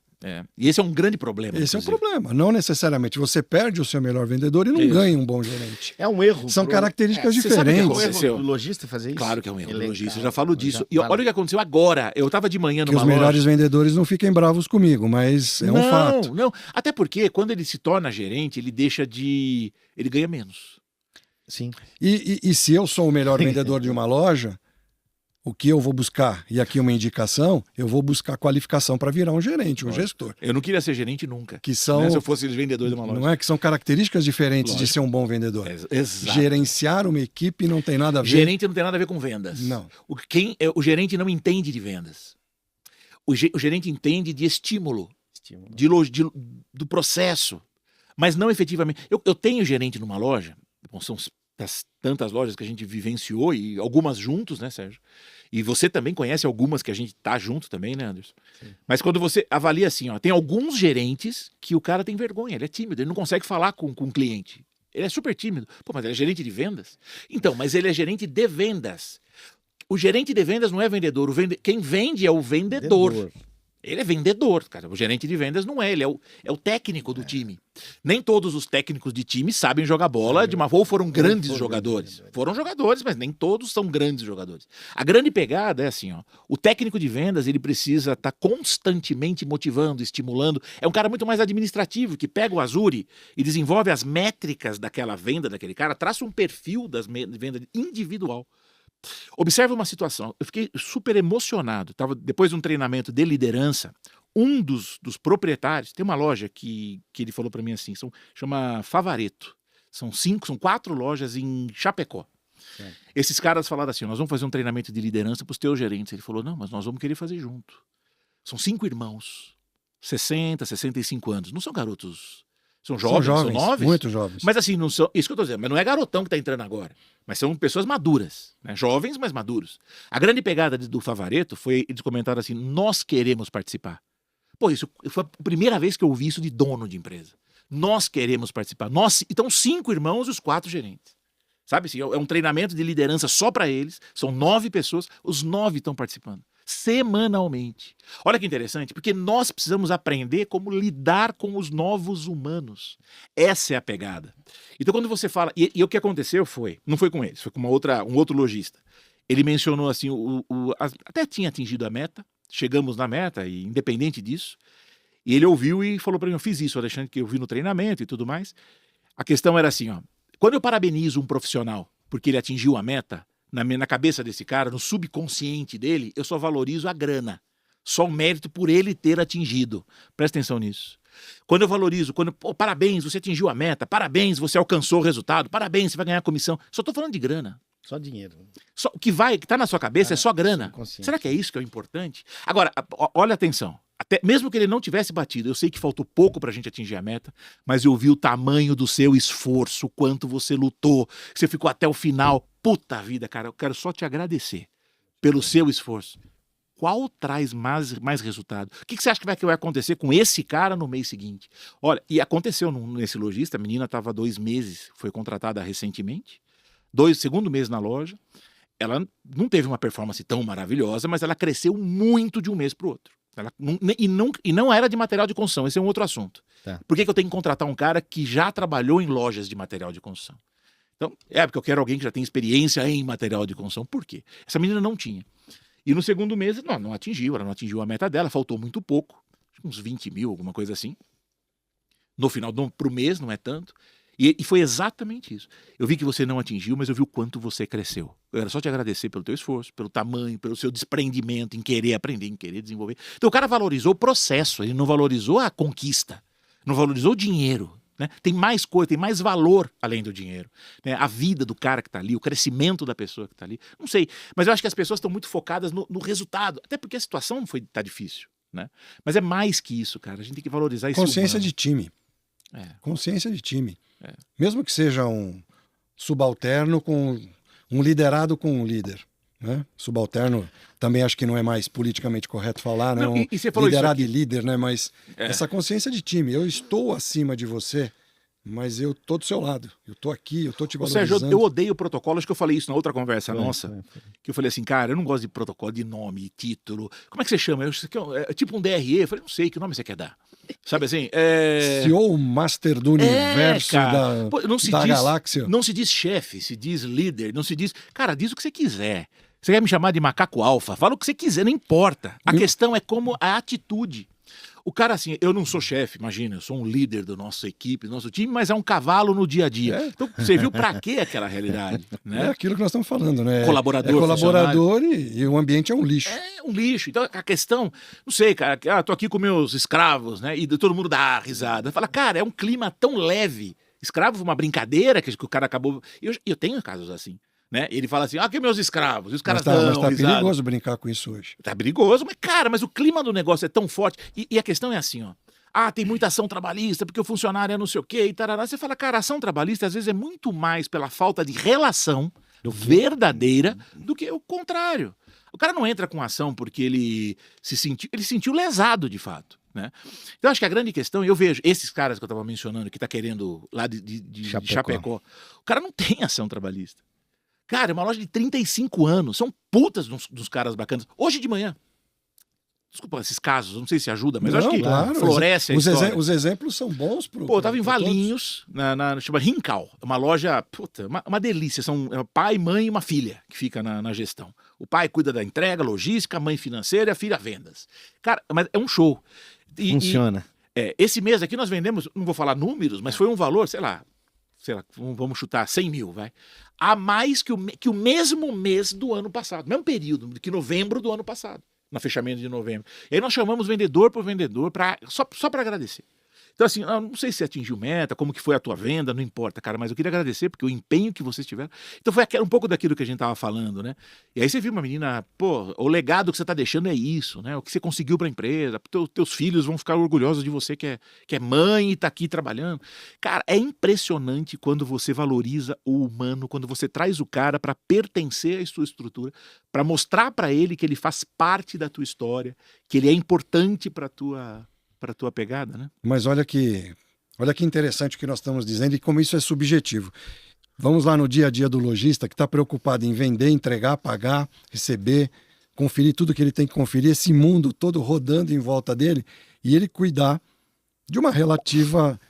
E esse é um grande problema. Esse é um inclusive. problema. Não necessariamente. Você perde o seu melhor vendedor e não Isso. ganha um bom gerente. É um erro. São características você sabe o que diferentes. É um erro aconteceu? do lojista fazer isso? Claro que é um erro do Elencar. lojista, eu já falo disso. E Fala. olha o que aconteceu agora. Eu estava de manhã Que numa os melhores vendedores não fiquem bravos comigo, mas é um fato. Não. Até porque quando ele se torna gerente, ele ele ganha menos. Sim. E se eu sou o melhor vendedor de uma loja, o que eu vou buscar? E aqui uma indicação, eu vou buscar qualificação para virar um gerente, um gestor. Eu não queria ser gerente nunca. Que são, Né, se eu fosse vendedor de uma loja. não é que são características diferentes de Lógico. ser um bom vendedor. Exato. Gerenciar uma equipe não tem nada a ver. Gerente não tem nada a ver com vendas. Não. O gerente não entende de vendas. O gerente entende de estímulo, do processo, mas não efetivamente. Eu tenho gerente numa loja, bom, são das tantas lojas que a gente vivenciou e algumas juntos, né, Sérgio? E você também conhece algumas que a gente tá junto também, né, Anderson? Sim. Mas quando você avalia assim, ó, tem alguns gerentes que o cara tem vergonha, ele é tímido, ele não consegue falar com o cliente. Ele é super tímido. Pô, mas ele é gerente de vendas? Então, mas ele é gerente de vendas. O gerente de vendas não é vendedor. Quem vende é o vendedor. Ele é vendedor, cara. O gerente de vendas não é, ele é o técnico do time. Nem todos os técnicos de time sabem jogar bola, ou foram grandes jogadores. Foram jogadores, mas nem todos são grandes jogadores. A grande pegada é assim, ó, o técnico de vendas, ele precisa estar constantemente motivando, estimulando. É um cara muito mais administrativo, que pega o Azuri e desenvolve as métricas daquela venda daquele cara, traça um perfil das vendas individual. Observe uma situação, eu fiquei super emocionado, depois de um treinamento de liderança, um dos proprietários, tem uma loja que ele falou para mim assim, chama Favareto, são 4 lojas em Chapecó. É. Esses caras falaram assim, nós vamos fazer um treinamento de liderança para os teus gerentes. Ele falou, não, mas nós vamos querer fazer junto. São 5 irmãos, 60, 65 anos, não são garotos... São jovens, são novos. Muito jovens. Mas assim, não são, isso que eu tô dizendo, mas não é garotão que tá entrando agora. Mas são pessoas maduras, né? Jovens, mas maduros. A grande pegada do Favareto foi, eles comentaram assim, nós queremos participar. Pô, isso foi a primeira vez que eu ouvi isso de dono de empresa. Nós queremos participar. Então, 5 irmãos e os 4 gerentes. Sabe assim, é um treinamento de liderança só para eles. São 9 pessoas, os 9 estão participando. Semanalmente. Olha que interessante, porque nós precisamos aprender como lidar com os novos humanos. Essa é a pegada. Então, quando você fala... E o que aconteceu não foi com eles, foi com um outro lojista. Ele mencionou assim, até tinha atingido a meta, chegamos na meta, e independente disso, e ele ouviu e falou para mim, eu fiz isso, Alexandre, que eu vi no treinamento e tudo mais. A questão era assim, ó, quando eu parabenizo um profissional porque ele atingiu a meta, na cabeça desse cara, no subconsciente dele, eu só valorizo a grana, só o mérito por ele ter atingido. Presta atenção nisso. Quando eu valorizo, parabéns, você atingiu a meta, parabéns, você alcançou o resultado, parabéns, você vai ganhar comissão. Só estou falando de grana. Só dinheiro. O que está na sua cabeça é só grana. Será que é isso que é o importante? Agora, olha atenção. Até, mesmo que ele não tivesse batido, eu sei que faltou pouco para a gente atingir a meta, mas eu vi o tamanho do seu esforço, o quanto você lutou, você ficou até o final. Puta vida, cara, eu quero só te agradecer pelo seu esforço. Qual traz mais resultado? O que você acha que vai acontecer com esse cara no mês seguinte? Olha, e aconteceu nesse lojista, a menina estava 2 meses, foi contratada recentemente, segundo mês na loja, ela não teve uma performance tão maravilhosa, mas ela cresceu muito de um mês para o outro. E não era de material de construção, esse é um outro assunto. Tá. Por que eu tenho que contratar um cara que já trabalhou em lojas de material de construção? Então, porque eu quero alguém que já tem experiência em material de construção. Por quê? Essa menina não tinha. E no segundo mês, ela não atingiu a meta dela, faltou muito pouco, uns 20 mil, alguma coisa assim. No final, pro mês, não é tanto. E foi exatamente isso. Eu vi que você não atingiu, mas eu vi o quanto você cresceu. Eu era só te agradecer pelo teu esforço, pelo tamanho, pelo seu desprendimento em querer aprender, em querer desenvolver. Então o cara valorizou o processo, ele não valorizou a conquista, não valorizou o dinheiro. Né? Tem mais coisa, tem mais valor além do dinheiro. Né? A vida do cara que está ali, o crescimento da pessoa que está ali. Não sei, mas eu acho que as pessoas estão muito focadas no resultado. Até porque a situação tá difícil. Né? Mas é mais que isso, cara. A gente tem que valorizar esse Consciência humano. de time. Consciência de time. Mesmo que seja um subalterno com um liderado com um líder. Né? Subalterno também acho que não é mais politicamente correto falar, né? Não, e você falou liderado isso e líder, né? Mas essa consciência de time, eu estou acima de você, mas eu tô do seu lado, eu tô aqui, eu tô te valorizando. Sérgio, eu odeio protocolo, acho que eu falei isso na outra conversa nossa, que eu falei assim, cara, eu não gosto de protocolo, de nome, título, como é que você chama? É tipo um DRE, eu falei, não sei, que nome você quer dar? Sabe assim? CEO Master do Universo da galáxia. Não se diz chefe, se diz líder, não se diz... Cara, diz o que você quiser. Você quer me chamar de macaco alfa? Fala o que você quiser, não importa. A questão é como a atitude. O cara assim, eu não sou chefe, imagina, eu sou um líder da nossa equipe, do nosso time, mas é um cavalo no dia a dia. Então, você viu pra quê aquela realidade? Né? É aquilo que nós estamos falando, né? Colaborador, e o ambiente é um lixo. É um lixo. Então, a questão, não sei, cara, tô aqui com meus escravos, né? E todo mundo dá risada. Fala, cara, é um clima tão leve. Escravo foi uma brincadeira que o cara acabou... Eu tenho casos assim. Né? Ele fala assim, aqui meus escravos, e os caras mas tá perigoso brincar com isso hoje. Tá perigoso, mas o clima do negócio é tão forte, e a questão é assim, ó, tem muita ação trabalhista, porque o funcionário é não sei o quê, e tarará. Você fala, cara, a ação trabalhista às vezes é muito mais pela falta de relação verdadeira do que o contrário. O cara não entra com ação porque ele se sentiu lesado de fato. Né? Então acho que a grande questão, eu vejo esses caras que eu estava mencionando, que tá querendo lá de Chapecó, o cara não tem ação trabalhista. Cara, é uma loja de 35 anos. São putas dos caras bacanas. Hoje de manhã. Desculpa esses casos, não sei se ajuda, mas eu acho que floresce a história. Os exemplos são bons pro... Pô, eu tava em Valinhos, chama Rincal. Uma loja, uma delícia. São pai, mãe e uma filha que fica na gestão. O pai cuida da entrega, logística, a mãe financeira e a filha vendas. Cara, mas é um show. Funciona. Esse mês aqui nós vendemos, não vou falar números, mas foi um valor, sei lá, vamos chutar 100 mil, vai. A mais que o mesmo mês do ano passado, mesmo período, que novembro do ano passado, no fechamento de novembro. E aí nós chamamos vendedor por vendedor só para agradecer. Então assim, eu não sei se atingiu meta, como que foi a tua venda, não importa, cara, mas eu queria agradecer porque o empenho que vocês tiveram. Então foi um pouco daquilo que a gente tava falando, né? E aí você viu uma menina, o legado que você tá deixando é isso, né? O que você conseguiu pra empresa, teus filhos vão ficar orgulhosos de você que é mãe e tá aqui trabalhando. Cara, é impressionante quando você valoriza o humano, quando você traz o cara para pertencer à sua estrutura, para mostrar para ele que ele faz parte da tua história, que ele é importante para tua pegada, né? Mas olha que Olha que interessante o que nós estamos dizendo e como isso é subjetivo. Vamos lá no dia a dia do lojista que está preocupado em vender, entregar, pagar, receber, conferir tudo que ele tem que conferir, esse mundo todo rodando em volta dele, e ele cuidar de uma relativa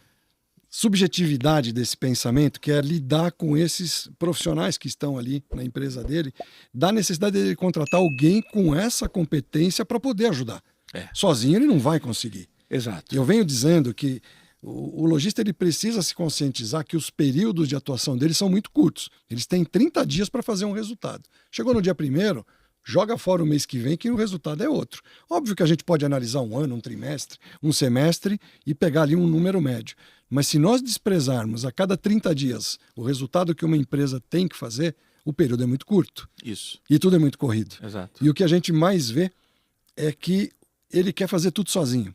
subjetividade desse pensamento, que é lidar com esses profissionais que estão ali na empresa dele, da necessidade de contratar alguém com essa competência para poder ajudar. Sozinho ele não vai conseguir. Exato. Eu venho dizendo que o lojista ele precisa se conscientizar que os períodos de atuação dele são muito curtos. Eles têm 30 dias para fazer um resultado. Chegou no dia 1º, joga fora o mês que vem que o resultado é outro. Óbvio que a gente pode analisar um ano, um trimestre, um semestre e pegar ali um número médio. Mas se nós desprezarmos a cada 30 dias o resultado que uma empresa tem que fazer, o período é muito curto. Isso. E tudo é muito corrido. Exato. E o que a gente mais vê é que ele quer fazer tudo sozinho.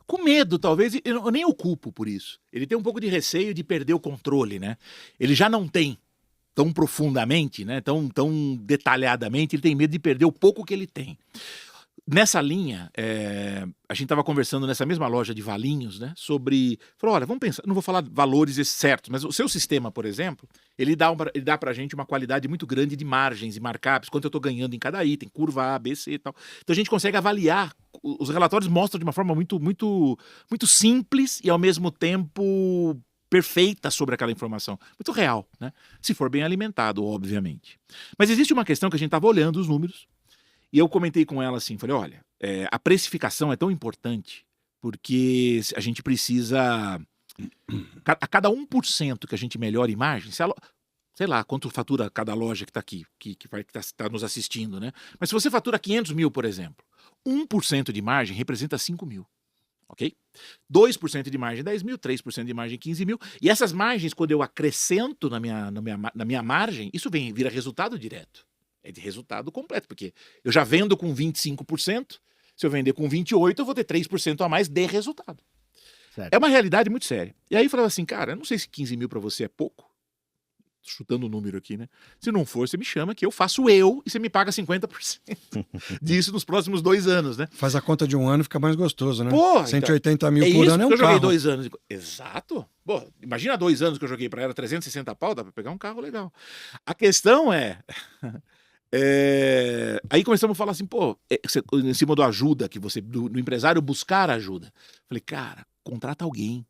Com medo, talvez, eu nem o culpo por isso. Ele tem um pouco de receio de perder o controle, né? Ele já não tem tão profundamente, né? Tão detalhadamente, ele tem medo de perder o pouco que ele tem. Nessa linha, a gente estava conversando nessa mesma loja de Valinhos, né? Sobre... Falou, olha, vamos pensar, não vou falar valores certos, mas o seu sistema, por exemplo, ele dá pra gente uma qualidade muito grande de margens e markups, quanto eu estou ganhando em cada item, curva A, B, C e tal. Então a gente consegue avaliar, os relatórios mostram de uma forma muito, muito, muito simples e ao mesmo tempo perfeita sobre aquela informação, muito real, né? Se for bem alimentado, obviamente. Mas existe uma questão que a gente estava olhando os números, e eu comentei com ela assim, falei, olha, a precificação é tão importante porque a gente precisa, a cada 1% que a gente melhora em margem, sei lá, quanto fatura cada loja que está aqui, que está nos assistindo, né? Mas se você fatura 500 mil, por exemplo, 1% de margem representa 5 mil, ok? 2% de margem 10 mil, 3% de margem 15 mil, e essas margens, quando eu acrescento na minha margem, isso vira resultado direto. É de resultado completo, porque eu já vendo com 25%, se eu vender com 28%, eu vou ter 3% a mais de resultado. Certo. É uma realidade muito séria. E aí eu falava assim, cara, eu não sei se 15 mil para você é pouco, chutando o número aqui, né? Se não for, você me chama que eu faço e você me paga 50% disso nos próximos 2 anos, né? Faz a conta de um ano, fica mais gostoso, né? Pô, 180 mil é por isso ano é um que eu joguei carro. 2 anos. Exato. Pô, imagina 2 anos que eu joguei para ela, 360 pau, dá para pegar um carro legal. A questão é... Aí começamos a falar assim, pô, em cima do ajuda, do empresário buscar ajuda. Falei, cara, contrata alguém.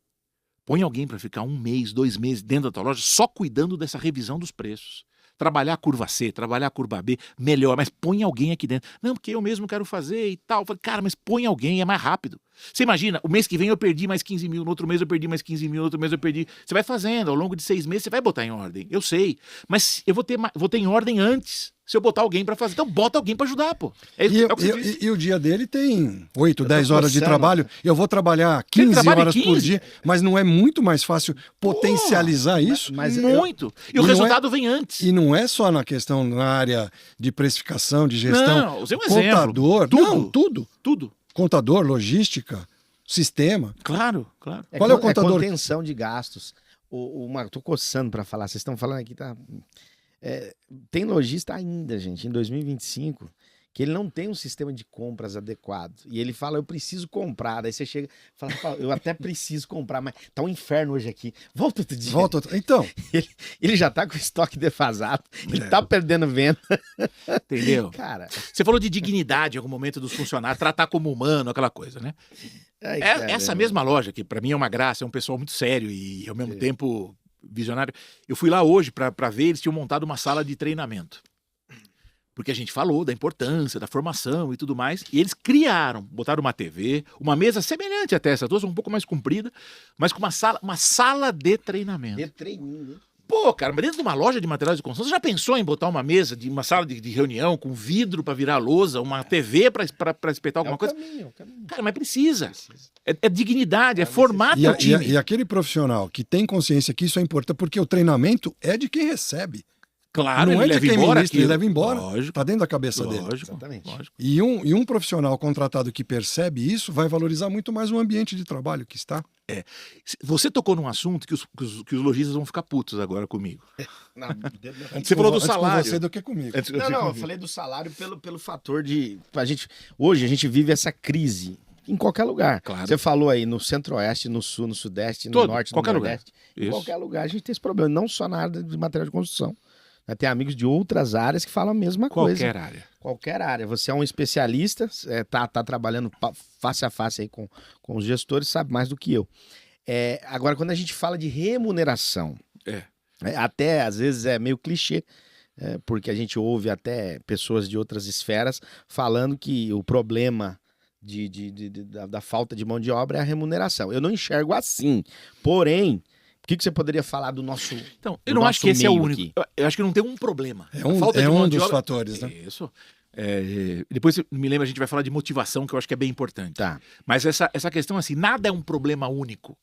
Põe alguém para ficar 1 mês, 2 meses dentro da tua loja só cuidando dessa revisão dos preços. Trabalhar a curva C, trabalhar a curva B, melhor, mas põe alguém aqui dentro. Não, porque eu mesmo quero fazer e tal. Falei, cara, mas põe alguém, é mais rápido. Você imagina, o mês que vem eu perdi mais 15 mil, no outro mês eu perdi mais 15 mil, no outro mês eu perdi. Você vai fazendo, ao longo de 6 meses você vai botar em ordem. Eu sei, mas eu vou ter em ordem antes. Se eu botar alguém pra fazer. Então bota alguém pra ajudar, pô. O que você disse. E o dia dele tem 8, 10 horas de trabalho. Eu vou trabalhar 15 horas por dia, mas não é muito mais fácil potencializar isso? Mas muito. E o resultado vem antes. E não é só na questão na área de precificação, de gestão. Não, usei um exemplo. Contador. Tudo. Não, tudo. Contador, logística, sistema. Claro. Qual é o contador? Contenção de gastos. Tô coçando pra falar. Vocês estão falando aqui, tá... tem lojista ainda, gente, em 2025, que ele não tem um sistema de compras adequado. E ele fala, eu preciso comprar. Daí você chega e fala, eu até preciso comprar, mas tá um inferno hoje aqui. Volta outro dia. Então. Ele já tá com o estoque defasado, ele tá perdendo venda. Entendeu? Cara. Você falou de dignidade em algum momento dos funcionários, tratar como humano, aquela coisa, né? Essa mesma loja, que pra mim é uma graça, é um pessoal muito sério e ao mesmo tempo... visionário. Eu fui lá hoje para ver, eles tinham montado uma sala de treinamento. Porque a gente falou da importância, da formação e tudo mais. E eles botaram uma TV, uma mesa semelhante até essa tua, um pouco mais comprida, mas com uma sala de treinamento. De treininho. Pô, cara, mas dentro de uma loja de materiais de construção, você já pensou em botar uma mesa, uma sala de reunião com vidro para virar lousa, uma TV para espetar alguma coisa? Caminho. Cara, mas precisa. É dignidade, é formato do time. E aquele profissional que tem consciência que isso é importante, porque o treinamento é de quem recebe. Claro, não é de quem ministra, ele leva embora. Lógico. Tá dentro da cabeça dele. Exatamente. Lógico. E um profissional contratado que percebe isso vai valorizar muito mais o ambiente de trabalho que está. Você tocou num assunto que os lojistas vão ficar putos agora comigo. Você falou do salário. Com você do que comigo. Não, eu falei do salário pelo fator de... Hoje a gente vive essa crise em qualquer lugar. Claro. Você falou aí no centro-oeste, no sul, no sudeste, no Todo, norte, no qualquer nordeste. lugar. Em Isso. qualquer lugar a gente tem esse problema, não só na área de material de construção. Tem amigos de outras áreas que falam a mesma coisa. Qualquer área. Qualquer área. Você é um especialista, tá trabalhando face a face aí com os gestores, sabe mais do que eu. Agora, quando a gente fala de remuneração, até às vezes é meio clichê, porque a gente ouve até pessoas de outras esferas falando que o problema da falta de mão de obra é a remuneração. Eu não enxergo assim. Porém, o que você poderia falar do nosso Então, eu não acho que esse é o único. Eu acho que não tem um problema. É um dos fatores, né? Isso. Depois, me lembra, a gente vai falar de motivação, que eu acho que é bem importante. Tá. Mas essa questão, assim, nada é um problema único.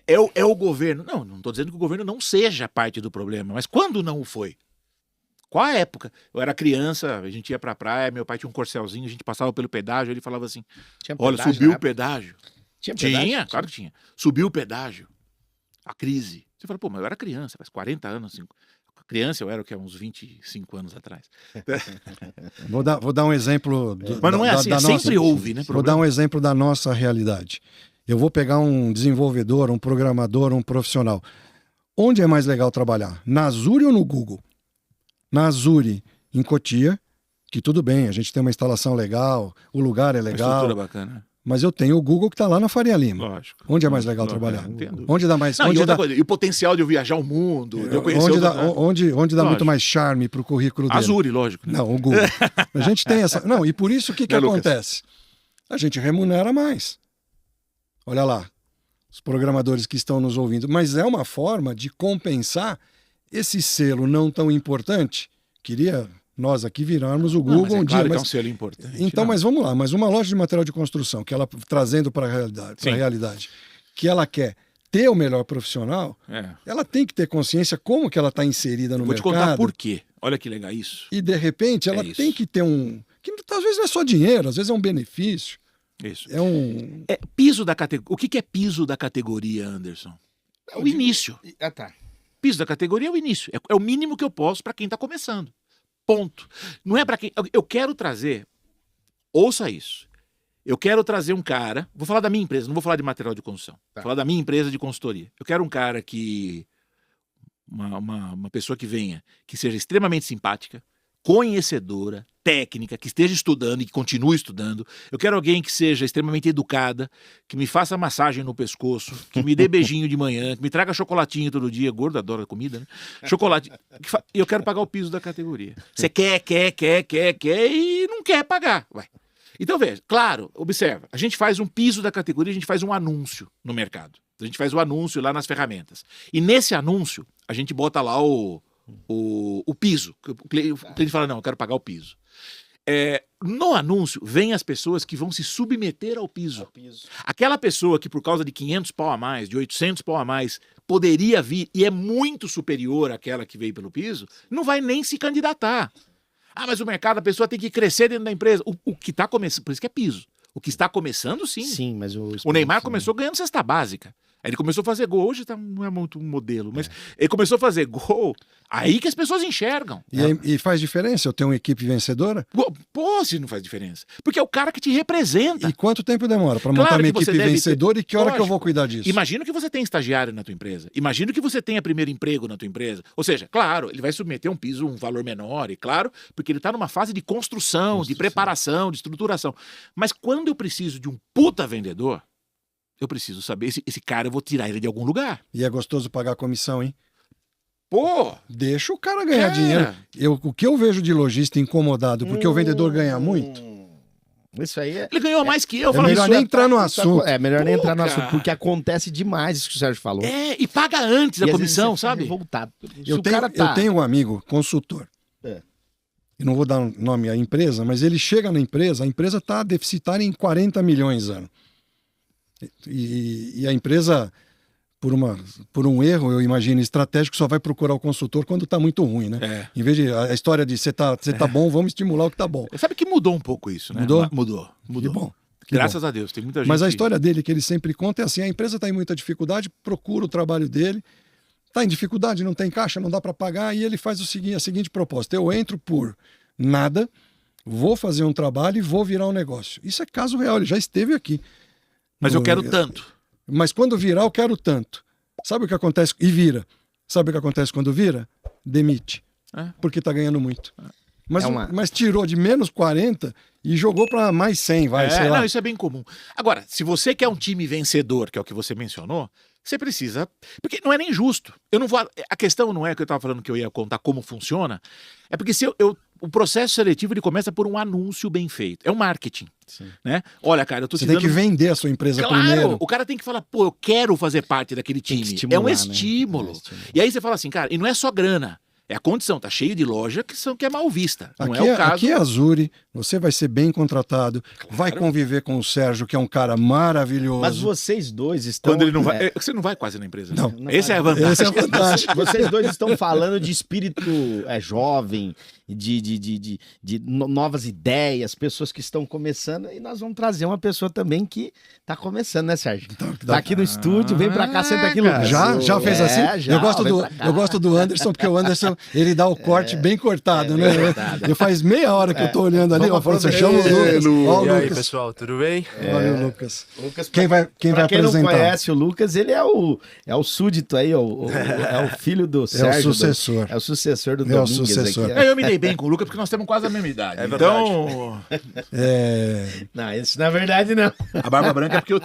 É o governo. Não estou dizendo que o governo não seja parte do problema, mas quando não o foi? Qual a época? Eu era criança, a gente ia pra praia, meu pai tinha um corcelzinho, a gente passava pelo pedágio, ele falava assim, olha, subiu o pedágio. Tinha pedágio? Tinha, claro que tinha. Subiu o pedágio. A crise. Você fala, pô, mas eu era criança, faz 40 anos. Criança eu era o que? Uns 25 anos atrás. Vou dar um exemplo. Mas não é assim, sempre houve, né? Vou dar um exemplo da nossa realidade. Eu vou pegar um desenvolvedor, um programador, um profissional. Onde é mais legal trabalhar? Na Azure ou no Google? Na Azure, em Cotia, que tudo bem, a gente tem uma instalação legal, o lugar é legal. Uma estrutura bacana. Mas eu tenho o Google que está lá na Faria Lima. Lógico. Onde é mais legal trabalhar? Entendo. Onde dá mais... Não, e o potencial de eu viajar o mundo, de eu conhecer onde dá muito mais charme para o currículo dele? Azure, lógico. Né? Não, o Google. A gente tem essa... Não, e por isso o que acontece? A gente remunera mais. Olha lá, os programadores que estão nos ouvindo. Mas é uma forma de compensar esse selo não tão importante. Queria nós aqui virarmos o Google um dia. Mas é um selo importante. Então, mas vamos lá. Mas uma loja de material de construção, que ela trazendo para a realidade, que ela quer ter o melhor profissional, ela tem que ter consciência como que ela está inserida no mercado. Vou te contar por quê. Olha que legal isso. E, de repente, ela tem que ter que às vezes não é só dinheiro, às vezes é um benefício. Isso. Piso da categoria. O que é piso da categoria, Anderson? É o início. Tá. Piso da categoria é o início. É o mínimo que eu posso para quem está começando. Ponto. Não é para quem... Eu quero trazer... Ouça isso. Eu quero trazer um cara... Vou falar da minha empresa, não vou falar de material de construção. Vou falar da minha empresa de consultoria. Eu quero um cara que... Uma pessoa que venha, que seja extremamente simpática, conhecedora, técnica, que esteja estudando e que continue estudando. Eu quero alguém que seja extremamente educada, que me faça massagem no pescoço, que me dê beijinho de manhã, que me traga chocolatinho todo dia. Gordo adora comida, né? Chocolate. E eu quero pagar o piso da categoria. Você quer e não quer pagar. Vai. Então veja, claro, observa, a gente faz um piso da categoria, a gente faz um anúncio no mercado. A gente faz o anúncio lá nas ferramentas. E nesse anúncio, a gente bota lá o piso. O cliente fala, não, eu quero pagar o piso. No anúncio, vem as pessoas que vão se submeter ao piso. Aquela pessoa que por causa de 500 pau a mais, de 800 pau a mais, poderia vir e é muito superior àquela que veio pelo piso, não vai nem se candidatar. Ah, mas o mercado, a pessoa tem que crescer dentro da empresa. O que está começando, por isso que é piso. O que está começando, sim. Sim, mas o Neymar começou ganhando cesta básica. Aí ele começou a fazer gol. Hoje não é muito um modelo, mas ele começou a fazer gol. Aí que as pessoas enxergam. E faz diferença eu ter uma equipe vencedora? Pô, se não faz diferença. Porque é o cara que te representa. E quanto tempo demora para montar minha equipe vencedora e que hora que eu vou cuidar disso? Imagina que você tem estagiário na tua empresa. Imagina que você tenha primeiro emprego na tua empresa. Ou seja, claro, ele vai submeter um piso, um valor menor, e claro, porque ele está numa fase de construção, de preparação, de estruturação. Mas quando eu preciso de um puta vendedor, eu preciso saber, esse cara eu vou tirar ele de algum lugar. E é gostoso pagar comissão, hein? Pô! Deixa o cara ganhar dinheiro. O que eu vejo de lojista incomodado, porque o vendedor ganha muito. Isso aí Ele ganhou mais que eu. É melhor nem entrar no assunto. É melhor nem entrar no assunto, porque acontece demais isso que o Sérgio falou. E paga antes a comissão, sabe? Revoltado. Eu tenho um amigo, consultor. Eu não vou dar nome à empresa, mas ele chega na empresa, a empresa está deficitária em 40 milhões ano. E a empresa, por um erro, eu imagino, estratégico, só vai procurar o consultor quando está muito ruim, né? Em vez de a história de você tá bom, vamos estimular o que está bom. Sabe que mudou um pouco isso, né? Mudou. Que bom. Graças a Deus, tem muita gente. Mas a história dele, que ele sempre conta, é assim: a empresa está em muita dificuldade, procura o trabalho dele, está em dificuldade, não tem caixa, não dá para pagar, e ele faz a seguinte proposta: eu entro por nada, vou fazer um trabalho e vou virar um negócio. Isso é caso real, ele já esteve aqui. Mas eu quero tanto. Mas quando virar, eu quero tanto. Sabe o que acontece? E vira. Sabe o que acontece quando vira? Demite. Porque tá ganhando muito. Mas tirou de menos 40 e jogou para mais 100, sei lá. Não, isso é bem comum. Agora, se você quer um time vencedor, que é o que você mencionou, você precisa... Porque não é nem justo. Eu não vou... A questão não é que eu estava falando que eu ia contar como funciona, é porque se o processo seletivo ele começa por um anúncio bem feito. É um marketing. Né? Olha, cara, eu tô te dando... Você tem que vender a sua empresa primeiro. O cara tem que falar, pô, eu quero fazer parte daquele time. É um estímulo. E aí você fala assim, cara, e não é só grana. É a condição, tá cheio de loja que é mal vista. Não é o caso. Aqui é Azuri, você vai ser bem contratado, vai conviver com o Sérgio, que é um cara maravilhoso. Mas vocês dois estão... Quando ele não vai... Você não vai quase na empresa. Não. Esse é a vantagem. Esse é a vantagem. Vocês dois estão falando de espírito jovem, de novas ideias, pessoas que estão começando, e nós vamos trazer uma pessoa também que tá começando, né, Sérgio? Tá aqui no estúdio, vem pra cá, senta aqui, Lucas. Já fez assim? Já, eu gosto do Anderson, porque o Anderson, ele dá o corte bem cortado, né? Eu faz meia hora que eu tô olhando ali, você chama o Lucas. E aí, pessoal, tudo bem? Olha o Lucas. Quem vai apresentar? Quem não conhece o Lucas, ele é o súdito aí, é o filho do Sérgio. É o sucessor. É o sucessor do Domingues. É o sucessor. Aqui. Eu me dei bem com o Lucas porque nós temos quase a mesma idade. É verdade. Então... Não, isso na verdade não. A barba branca é porque eu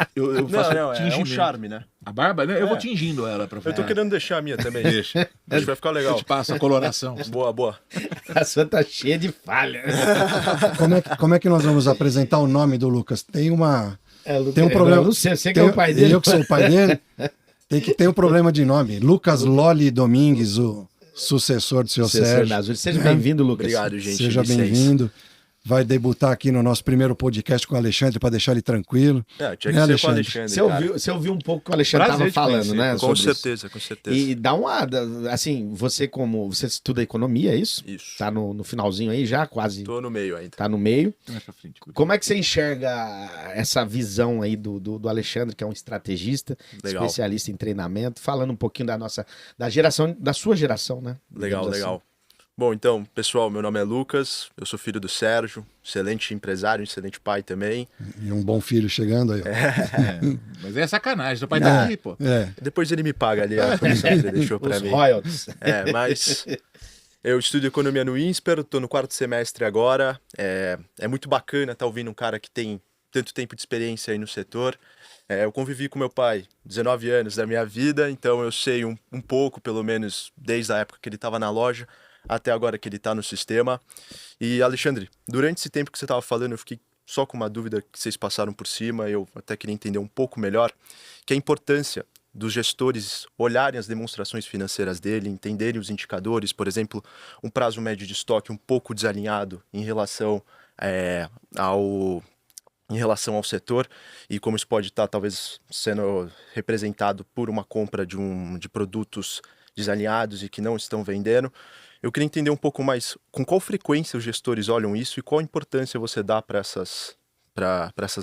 faço Não, é um tingimento. charme, né? A barba, né? Eu vou tingindo ela pra Eu tô querendo deixar a minha também. Deixa. Acho que vai ficar legal. Eu te passo a coloração. Boa. A sua tá cheia de falha. Como é que nós vamos apresentar o nome do Lucas? Tem um problema. Você que é o pai dele. Eu que sou o pai dele. Tem um problema de nome. Lucas Loli Domingues, o sucessor do seu Sérgio. Seja bem-vindo, Lucas. Obrigado, gente. Seja bem-vindo. Vai debutar aqui no nosso primeiro podcast com o Alexandre para deixar ele tranquilo. Tinha que ser com o Alexandre. Você ouviu um pouco o que o Alexandre estava falando, né? Com certeza. E dá uma... Assim, você estuda economia, é isso? Isso. Tá no finalzinho aí já, quase... Tô no meio ainda. Tá no meio. Como é que você enxerga essa visão aí do Alexandre, que é um estrategista, especialista em treinamento, falando um pouquinho da geração, da sua geração, né? Legal. Bom, então, pessoal, meu nome é Lucas, eu sou filho do Sérgio, excelente empresário, excelente pai também. E um bom filho chegando aí. Mas é sacanagem, seu pai tá aqui, pô. Depois ele me paga ali a comissão que ele deixou pra mim. Royalties. Mas eu estudo economia no INSPER, tô no 4º semestre agora. É muito bacana estar ouvindo um cara que tem tanto tempo de experiência aí no setor. Eu convivi com meu pai 19 anos da minha vida, então eu sei um pouco, pelo menos, desde a época que ele estava na loja, até agora que ele está no sistema. E, Alexandre, durante esse tempo que você estava falando, eu fiquei só com uma dúvida que vocês passaram por cima, eu até queria entender um pouco melhor, que é a importância dos gestores olharem as demonstrações financeiras dele, entenderem os indicadores, por exemplo, um prazo médio de estoque um pouco desalinhado em relação ao setor, e como isso pode estar talvez sendo representado por uma compra de produtos desalinhados e que não estão vendendo. Eu queria entender um pouco mais com qual frequência os gestores olham isso e qual a importância você dá para essas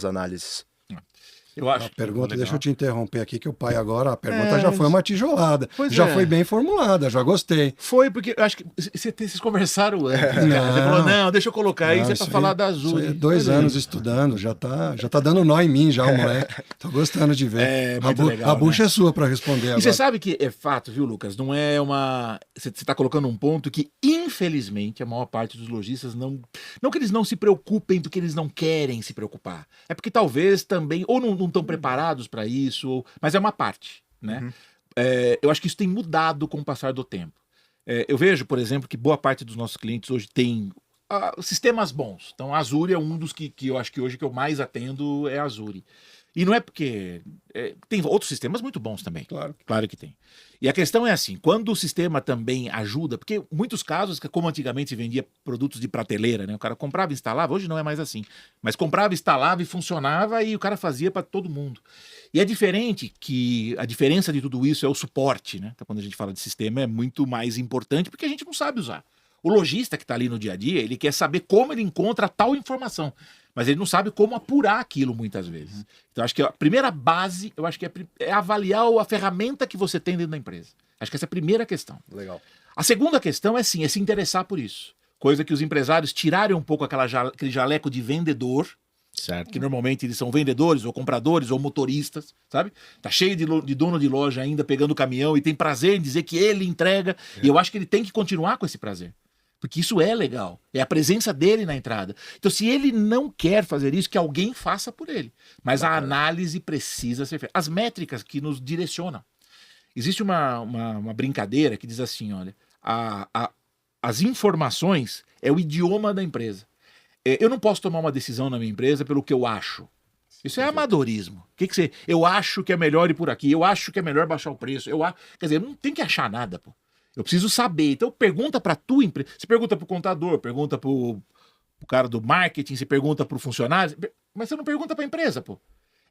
análises. Eu acho. Deixa eu te interromper aqui, que o pai agora, a pergunta já foi uma tijolada. Foi bem formulada, já gostei. Foi, porque eu acho que vocês conversaram antes. Você falou, não, deixa eu colocar aí, você para falar da Azul. 2 anos estudando, já tá dando nó em mim já, o moleque. Tô gostando de ver. Legal, a bucha é sua para responder agora. E você sabe que é fato, viu, Lucas? Não é uma... Você está colocando um ponto que, infelizmente, a maior parte dos lojistas não que eles não se preocupem porque eles não querem se preocupar. É porque talvez também, ou não estão preparados para isso, mas é uma parte, né? Eu acho que isso tem mudado com o passar do tempo. Eu vejo, por exemplo, que boa parte dos nossos clientes hoje tem sistemas bons. Então, a Azuri é um dos que eu acho que hoje que eu mais atendo é a Azuri. E não é porque... tem outros sistemas muito bons também. Claro que tem. E a questão é assim, quando o sistema também ajuda, porque em muitos casos, como antigamente se vendia produtos de prateleira, né? O cara comprava e instalava, hoje não é mais assim. Mas comprava, instalava e funcionava e o cara fazia para todo mundo. E é diferente que a diferença de tudo isso é o suporte, né? Então, quando a gente fala de sistema é muito mais importante porque a gente não sabe usar. O lojista que está ali no dia a dia, ele quer saber como ele encontra tal informação, mas ele não sabe como apurar aquilo muitas vezes. Então, acho que a primeira base, eu acho que é avaliar a ferramenta que você tem dentro da empresa. Acho que essa é a primeira questão. Legal. A segunda questão é sim, é se interessar por isso. Coisa que os empresários tirarem um pouco aquele jaleco de vendedor, Certo. que normalmente eles são vendedores ou compradores ou motoristas, sabe? Tá cheio de dono de loja ainda pegando o caminhão e tem prazer em dizer que ele entrega. E eu acho que ele tem que continuar com esse prazer. Porque isso é legal. É a presença dele na entrada. Então, se ele não quer fazer isso, que alguém faça por ele. Mas a análise precisa ser feita. As métricas que nos direcionam. Existe uma brincadeira que diz assim, olha, as informações é o idioma da empresa. Eu não posso tomar uma decisão na minha empresa pelo que eu acho. Isso é amadorismo. Eu acho que é melhor ir por aqui, eu acho que é melhor baixar o preço. Quer dizer, não tem que achar nada, pô. Eu preciso saber. Então pergunta para tua empresa. Você pergunta para o contador, pergunta para o cara do marketing, você pergunta para o funcionário, mas você não pergunta para a empresa, pô.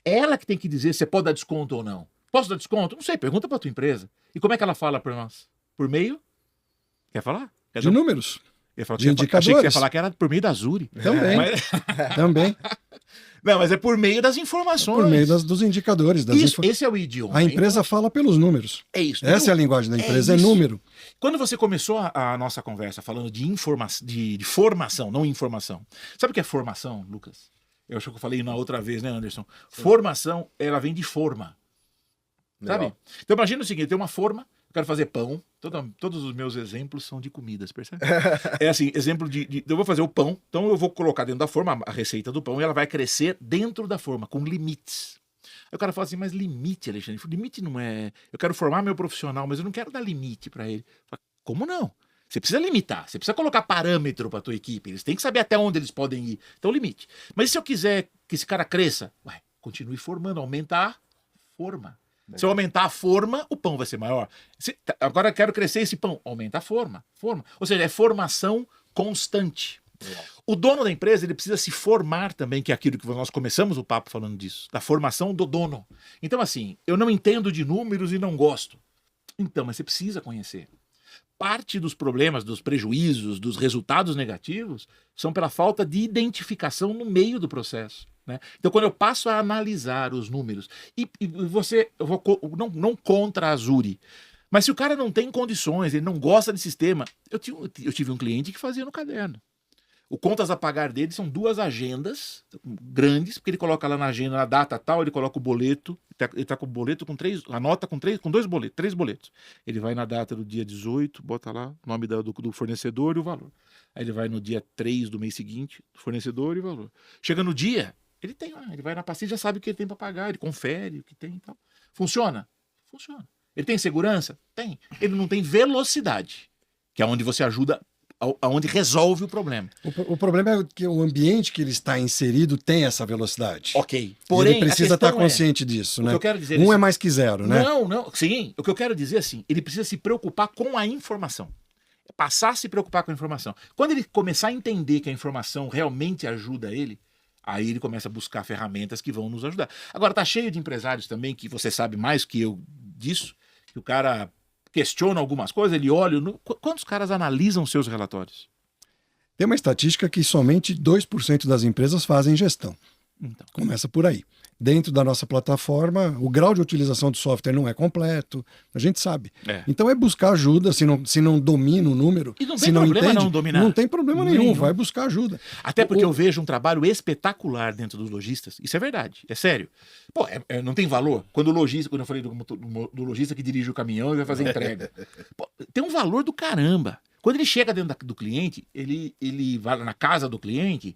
É ela que tem que dizer se você pode dar desconto ou não. Posso dar desconto? Não sei, pergunta para tua empresa. E como é que ela fala para nós? Por meio? Quer falar? De números. De indicadores. Achei que você ia falar que era por meio da Zuri. Também. Também. Não, mas é por meio das informações. Por meio dos indicadores. Esse é o idioma. A empresa fala pelos números. É isso. Essa é a linguagem da empresa, é número. Quando você começou a nossa conversa falando de formação, não informação. Sabe o que é formação, Lucas? Eu acho que eu falei na outra vez, né, Anderson? Formação, ela vem de forma. Sabe? Legal. Então imagina o seguinte, eu tenho uma forma, eu quero fazer pão, todos os meus exemplos são de comidas, percebe? É assim, exemplo eu vou fazer o pão, então eu vou colocar dentro da forma a receita do pão e ela vai crescer dentro da forma, com limites. Aí o cara fala assim, mas limite, Alexandre, limite não é... Eu quero formar meu profissional, mas eu não quero dar limite para ele. Falo, como não? Você precisa limitar, você precisa colocar parâmetro para tua equipe, eles têm que saber até onde eles podem ir. Então limite. Mas e se eu quiser que esse cara cresça? Continue formando, aumentar a forma. Se eu aumentar a forma, o pão vai ser maior. Agora eu quero crescer esse pão. Aumenta a forma. Ou seja, é formação constante. O dono da empresa ele precisa se formar também, que é aquilo que nós começamos o papo falando disso, da formação do dono. Então assim, eu não entendo de números e não gosto. Então, mas você precisa conhecer. Parte dos problemas, dos prejuízos, dos resultados negativos são pela falta de identificação no meio do processo. Né? Então, quando eu passo a analisar os números, eu vou não contra a Zuri, mas se o cara não tem condições, ele não gosta de sistema, eu tive um cliente que fazia no caderno. O contas a pagar dele são 2 agendas grandes, porque ele coloca lá na agenda, na data tal, ele coloca o boleto, ele tá com o boleto com 3, a nota com 2 boletos, 3 boletos. Ele vai na data do dia 18, bota lá o nome do fornecedor e o valor. Aí ele vai no dia 3 do mês seguinte, fornecedor e o valor. Chega no dia, ele vai na pastilha, já sabe o que ele tem para pagar, ele confere o que tem e tal. Funciona? Funciona. Ele tem segurança? Tem. Ele não tem velocidade, que é onde você ajuda, aonde resolve o problema. O problema é que o ambiente que ele está inserido tem essa velocidade. Ok. Porém, ele precisa estar consciente disso, né? O que eu quero dizer é mais que 0, né? Não. Sim, o que eu quero dizer é assim, ele precisa se preocupar com a informação. Passar a se preocupar com a informação. Quando ele começar a entender que a informação realmente ajuda ele, aí ele começa a buscar ferramentas que vão nos ajudar. Agora, tá cheio de empresários também, que você sabe mais que eu disso, que o cara questiona algumas coisas, ele olha... Quantos caras analisam seus relatórios? Tem uma estatística que somente 2% das empresas fazem gestão. Então. Começa por aí. Dentro da nossa plataforma, o grau de utilização do software não é completo, a gente sabe. Então é buscar ajuda, se não domina o número, e não se tem não problema entende, não dominar. não tem problema nenhum, vai buscar ajuda. Até porque eu vejo um trabalho espetacular dentro dos lojistas, isso é verdade, é sério. Pô, não tem valor? Quando eu falei do lojista que dirige o caminhão e vai fazer entrega. Pô, tem um valor do caramba. Quando ele chega dentro do cliente, ele vai na casa do cliente...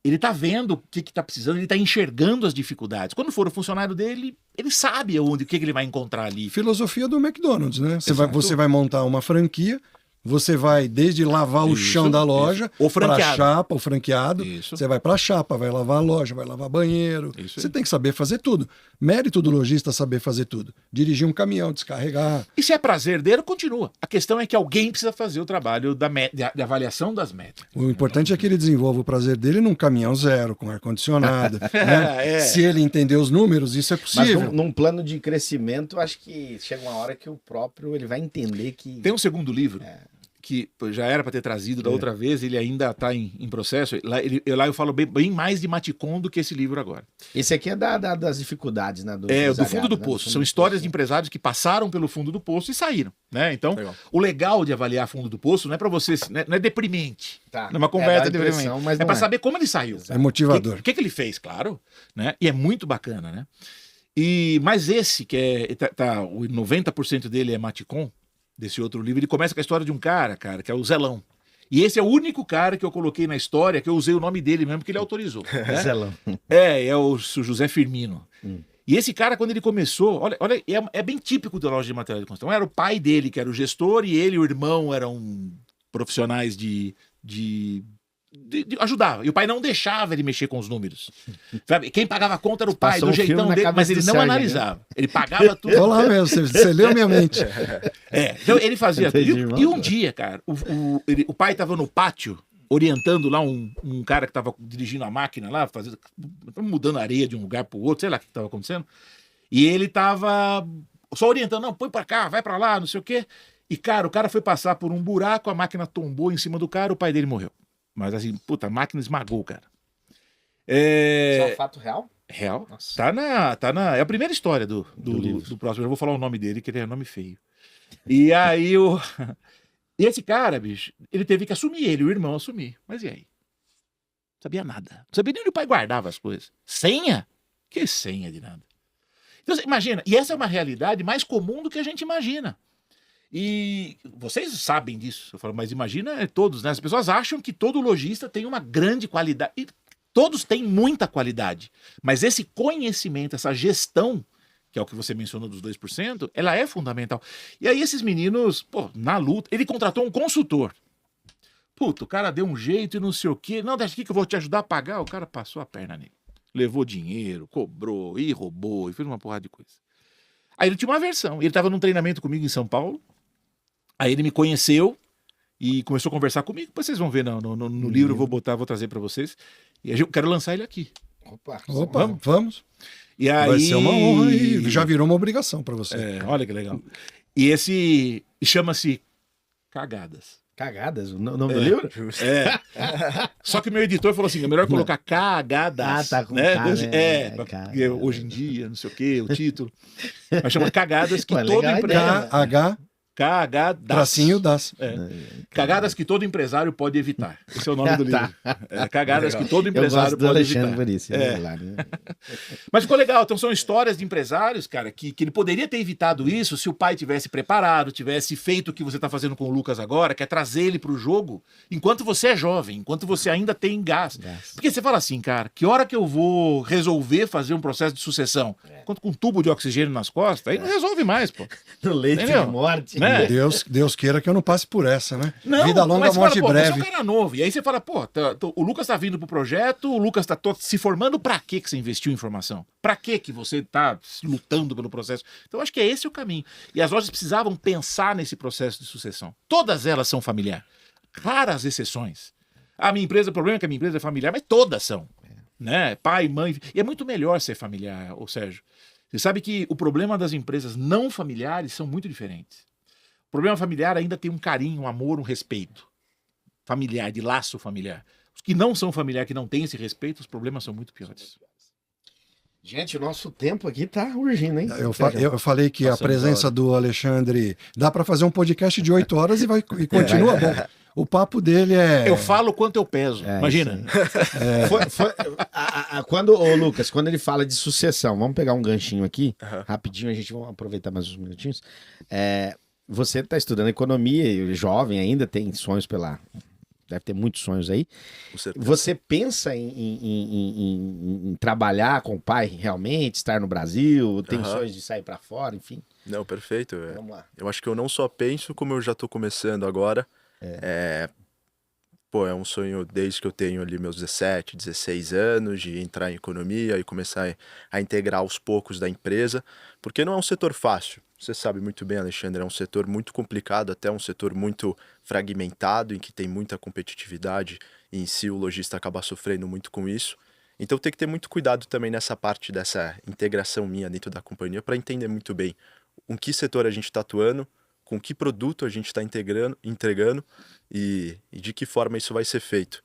Ele está vendo o que está precisando, ele está enxergando as dificuldades. Quando for o funcionário dele, ele sabe o que ele vai encontrar ali. Filosofia do McDonald's, né? Você vai montar uma franquia, você vai desde lavar o chão da loja, para a chapa, o franqueado, você vai para a chapa, vai lavar a loja, vai lavar banheiro. Você tem que saber fazer tudo. Mérito do lojista saber fazer tudo. Dirigir um caminhão, descarregar. E se é prazer dele, continua. A questão é que alguém precisa fazer o trabalho de avaliação das metas. O importante é que ele desenvolva o prazer dele num caminhão 0, com ar-condicionado. Né? Se ele entender os números, isso é possível. Mas num plano de crescimento, acho que chega uma hora que ele vai entender que... Tem um segundo livro que já era para ter trazido da outra vez, ele ainda está em processo. Lá eu falo bem mais de Maticom do que esse livro agora. Esse aqui é das dificuldades, né? Do dos fundo do né? poço. São histórias de empresários que passaram pelo fundo do poço e saíram, né? Então, o legal de avaliar fundo do poço não é para você, não é deprimente. Tá. Não é uma conversa deprimente. Mas é para saber como ele saiu. É motivador. O que ele fez, claro, né? E é muito bacana, né? Mas esse, que o 90% dele é Maticom, desse outro livro, ele começa com a história de um cara, que é o Zelão. E esse é o único cara que eu coloquei na história que eu usei o nome dele mesmo, porque ele autorizou. Né? Zelão. É o José Firmino. E esse cara, quando ele começou, olha é bem típico da loja de material de construção. Era o pai dele, que era o gestor, e ele e o irmão eram profissionais de ajudar. E o pai não deixava ele mexer com os números. Sabe? Quem pagava a conta era o pai, do jeitão dele, mas ele não analisava. Né? Ele pagava tudo. Tô lá mesmo, você leu minha mente. Então ele fazia tudo. E um dia, cara, o pai estava no pátio, orientando lá um cara que estava dirigindo a máquina lá, mudando areia de um lugar para o outro, sei lá o que estava acontecendo. E ele estava só orientando, não, põe para cá, vai para lá, não sei o quê. E, cara, o cara foi passar por um buraco, a máquina tombou em cima do cara, o pai dele morreu. Mas assim, puta, a máquina esmagou o cara. Isso é um fato real? Real. É a primeira história do próximo. Eu vou falar o nome dele, que ele é nome feio. E aí E esse cara, bicho, ele teve que assumir, ele e o irmão assumir. Mas e aí? Não sabia nada. Não sabia nem onde o pai guardava as coisas. Senha? Que senha de nada. Então, você imagina, e essa é uma realidade mais comum do que a gente imagina. E vocês sabem disso, eu falo, mas imagina todos, né? As pessoas acham que todo lojista tem uma grande qualidade. E todos têm muita qualidade. Mas esse conhecimento, essa gestão, que é o que você mencionou dos 2%, ela é fundamental. E aí esses meninos, na luta, ele contratou um consultor. Puta, o cara deu um jeito e não sei o quê. Não, deixa aqui que eu vou te ajudar a pagar. O cara passou a perna nele. Levou dinheiro, cobrou, e roubou, e fez uma porrada de coisa. Aí ele tinha uma versão. Ele estava num treinamento comigo em São Paulo. Aí ele me conheceu e começou a conversar comigo. Depois vocês vão ver no livro, eu vou trazer para vocês. E eu quero lançar ele aqui. Opa, vamos. E aí... Vai ser uma honra e já virou uma obrigação para você. Olha que legal. E esse chama-se Cagadas. Cagadas? O nome do livro? Só que o meu editor falou assim, é melhor colocar Cagadas. Tá com né? Porque hoje em dia, não sei o quê, o título. Mas chama Cagadas que todo legal, empresário... Cagadas. Tracinho das. Cagadas que todo empresário pode evitar. Esse é o nome do livro. Cagadas que todo empresário pode evitar. Por isso, Mas ficou legal. Então são histórias de empresários, cara, que ele poderia ter evitado isso se o pai tivesse preparado, tivesse feito o que você está fazendo com o Lucas agora, que é trazer ele para o jogo enquanto você é jovem, enquanto você ainda tem gás. Porque você fala assim, cara, que hora que eu vou resolver fazer um processo de sucessão? Quanto com um tubo de oxigênio nas costas, aí não resolve mais, pô. No leito de morte. Né? Deus queira que eu não passe por essa, né? Não, vida longa, morte breve. Você é um cara novo. E aí você fala, o Lucas tá vindo pro projeto, o Lucas tá se formando, pra que você investiu em formação? Pra que você tá lutando pelo processo? Então eu acho que é esse o caminho. E as lojas precisavam pensar nesse processo de sucessão. Todas elas são familiares. Raras exceções. A minha empresa, o problema é que a minha empresa é familiar, mas todas são. Né? Pai, mãe. E é muito melhor ser familiar, Sérgio. Você sabe que o problema das empresas não familiares são muito diferentes. O problema familiar ainda tem um carinho, um amor, um respeito familiar, de laço familiar. Os que não são familiares, que não têm esse respeito, os problemas são muito piores. Gente, o nosso tempo aqui tá urgindo, hein? Eu falei que a presença do Alexandre dá para fazer um podcast de 8 horas e continua bom. O papo dele é... Eu falo quanto eu peso, imagina. Quando, Lucas, quando ele fala de sucessão, vamos pegar um ganchinho aqui, rapidinho, a gente vai aproveitar mais uns minutinhos. Você está estudando economia, jovem ainda, tem sonhos deve ter muitos sonhos aí. Você pensa em trabalhar com o pai realmente, estar no Brasil, tem sonhos de sair para fora, enfim? Não, perfeito. Vamos lá. Eu acho que eu não só penso, como eu já estou começando agora. É um sonho desde que eu tenho ali meus 17, 16 anos, de entrar em economia e começar a integrar aos poucos da empresa, porque não é um setor fácil. Você sabe muito bem, Alexandre, é um setor muito complicado, até um setor muito fragmentado, em que tem muita competitividade, e em si o lojista acaba sofrendo muito com isso. Então tem que ter muito cuidado também nessa parte dessa integração minha dentro da companhia, para entender muito bem em que setor a gente está atuando, com que produto a gente está entregando e de que forma isso vai ser feito.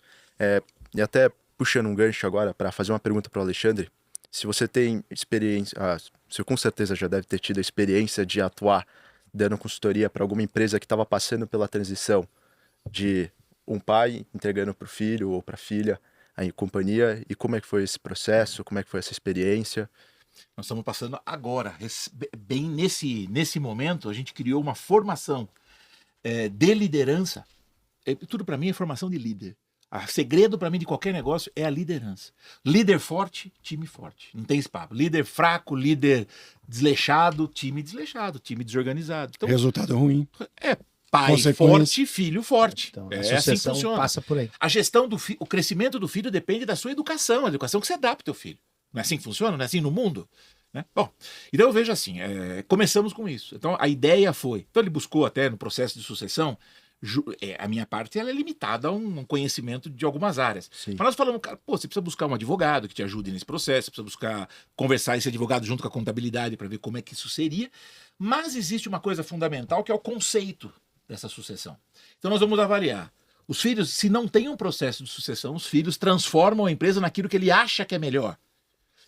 E até puxando um gancho agora para fazer uma pergunta para o Alexandre, se você tem experiência, você com certeza já deve ter tido a experiência de atuar dando consultoria para alguma empresa que estava passando pela transição de um pai entregando para o filho ou para a filha a companhia, e como é que foi esse processo, como é que foi essa experiência? Nós estamos passando agora, bem nesse momento, a gente criou uma formação de liderança. Tudo para mim é formação de líder. O segredo para mim de qualquer negócio é a liderança. Líder forte, time forte. Não tem esse papo. Líder fraco, líder desleixado, time desorganizado. Então, Resultado ruim. Pai forte, filho forte. Então, é a assim que sucessão funciona. passa por aí. A gestão o crescimento do filho depende da sua educação, a educação que você dá para o teu filho. Não é assim que funciona? Não é assim no mundo? Né? Bom, então eu vejo assim, começamos com isso. Então a ideia foi, então ele buscou até no processo de sucessão, a minha parte ela é limitada a um conhecimento de algumas áreas. Sim. Mas nós falamos, cara, você precisa buscar um advogado que te ajude nesse processo, você precisa conversar esse advogado junto com a contabilidade para ver como é que isso seria. Mas existe uma coisa fundamental que é o conceito dessa sucessão. Então nós vamos avaliar. Os filhos, se não tem um processo de sucessão, os filhos transformam a empresa naquilo que ele acha que é melhor.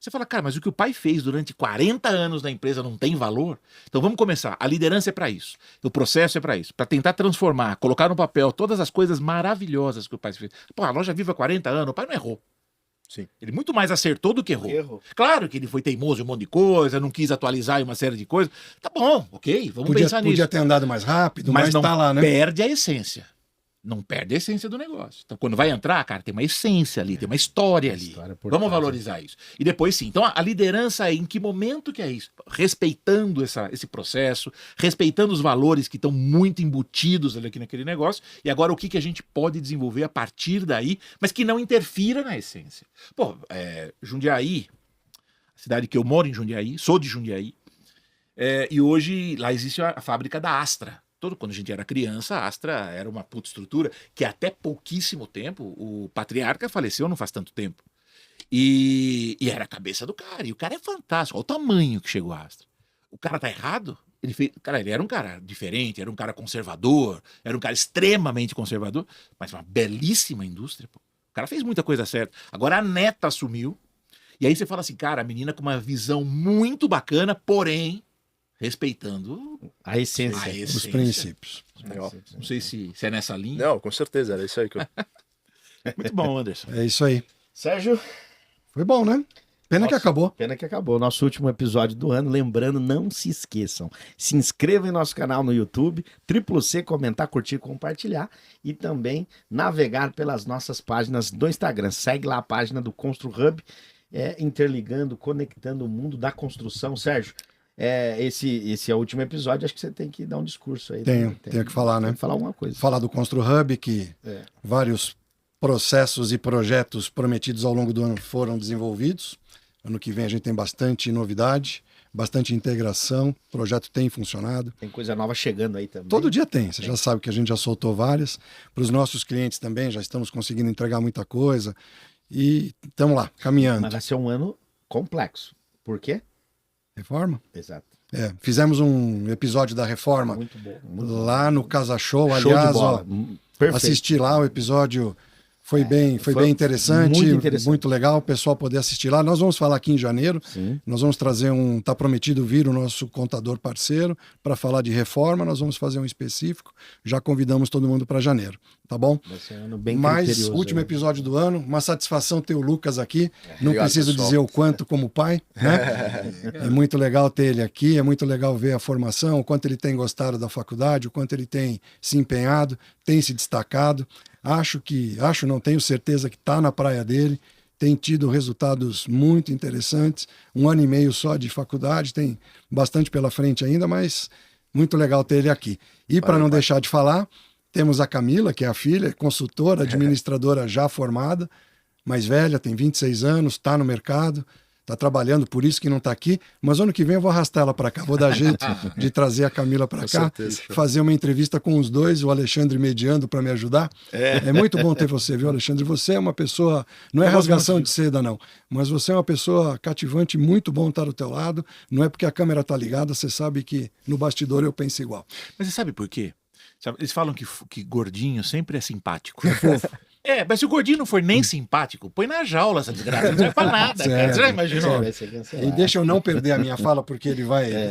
Você fala, cara, mas o que o pai fez durante 40 anos na empresa não tem valor? Então vamos começar. A liderança é para isso. O processo é para isso. Para tentar transformar, colocar no papel todas as coisas maravilhosas que o pai fez. Pô, a loja vive há 40 anos, o pai não errou. Sim. Ele muito mais acertou do que errou. Erro. Claro que ele foi teimoso em um monte de coisa, não quis atualizar em uma série de coisas. Tá bom, ok, vamos pensar nisso. Podia ter andado mais rápido, Mas mas não tá lá, né? perde a essência. Não perde a essência do negócio. Então, quando vai entrar, cara, tem uma essência ali, tem uma história ali. Vamos valorizar isso. E depois, sim. Então, a liderança é em que momento que é isso? Respeitando esse processo, respeitando os valores que estão muito embutidos ali aqui naquele negócio. E agora, o que a gente pode desenvolver a partir daí, mas que não interfira na essência. Pô, Jundiaí, a cidade que eu moro em Jundiaí, sou de Jundiaí, e hoje lá existe a fábrica da Astra. Quando a gente era criança, a Astra era uma puta estrutura que até pouquíssimo tempo, o patriarca faleceu não faz tanto tempo. E era a cabeça do cara. E o cara é fantástico. Olha o tamanho que chegou a Astra. O cara tá errado? Ele era um cara diferente, era um cara conservador, era um cara extremamente conservador, mas uma belíssima indústria. Pô. O cara fez muita coisa certa. Agora a neta assumiu. E aí você fala assim, cara, a menina com uma visão muito bacana, porém respeitando a essência. Os princípios. Não sei se é nessa linha. Não, com certeza, era isso aí que eu... Muito bom, Anderson. É isso aí. Sérgio? Foi bom, né? Pena que acabou. Pena que acabou. Nosso último episódio do ano. Lembrando, não se esqueçam. Se inscrevam em nosso canal no YouTube. C, comentar, curtir, compartilhar. E também navegar pelas nossas páginas do Instagram. Segue lá a página do Constru Hub. Interligando, conectando o mundo da construção. Sérgio, esse é o último episódio. Acho que você tem que dar um discurso aí. Tenho que falar, né? Tem que falar alguma coisa. Falar do Constru Hub, que vários processos e projetos prometidos ao longo do ano foram desenvolvidos. Ano que vem a gente tem bastante novidade, bastante integração. O projeto tem funcionado. Tem coisa nova chegando aí também. Todo dia tem. Você já sabe que a gente já soltou várias. Para os nossos clientes também, já estamos conseguindo entregar muita coisa. E estamos lá, caminhando. Mas vai ser um ano complexo. Por quê? Reforma? Exato. Fizemos um episódio da reforma muito bom, lá no Casa Show. Show Aliás, de bola. assisti lá o episódio. Foi bem interessante, muito legal o pessoal poder assistir lá. Nós vamos falar aqui em janeiro. Sim. Nós vamos trazer tá prometido vir o nosso contador parceiro para falar de reforma. Nós vamos fazer um específico. Já convidamos todo mundo para janeiro, tá bom? Vai ser um ano bem Mas último episódio do ano, uma satisfação ter o Lucas aqui. Não Obrigado, preciso pessoal. dizer o quanto como pai, né? É muito legal ter ele aqui, é muito legal ver a formação, o quanto ele tem gostado da faculdade, o quanto ele tem se empenhado, tem se destacado. Não tenho certeza que está na praia dele, tem tido resultados muito interessantes, 1 ano e meio só de faculdade, tem bastante pela frente ainda, mas muito legal ter ele aqui. E para não deixar de falar, temos a Camila, que é a filha, consultora, administradora já formada, mais velha, tem 26 anos, está no mercado, está trabalhando, por isso que não está aqui, mas ano que vem eu vou arrastar ela para cá, vou dar jeito de trazer a Camila para cá, certeza. fazer uma entrevista com os dois, o Alexandre mediando para me ajudar. É muito bom ter você, viu, Alexandre? Você é uma pessoa, não é rasgação de seda não, mas você é uma pessoa cativante, muito bom estar do teu lado, não é porque a câmera está ligada, você sabe que no bastidor eu penso igual. Mas você sabe por quê? Eles falam que gordinho sempre é simpático. Mas se o gordinho não for nem simpático, põe na jaula essa desgraça. Não serve pra nada, cara. Você já imaginou? E deixa eu não perder a minha fala, porque ele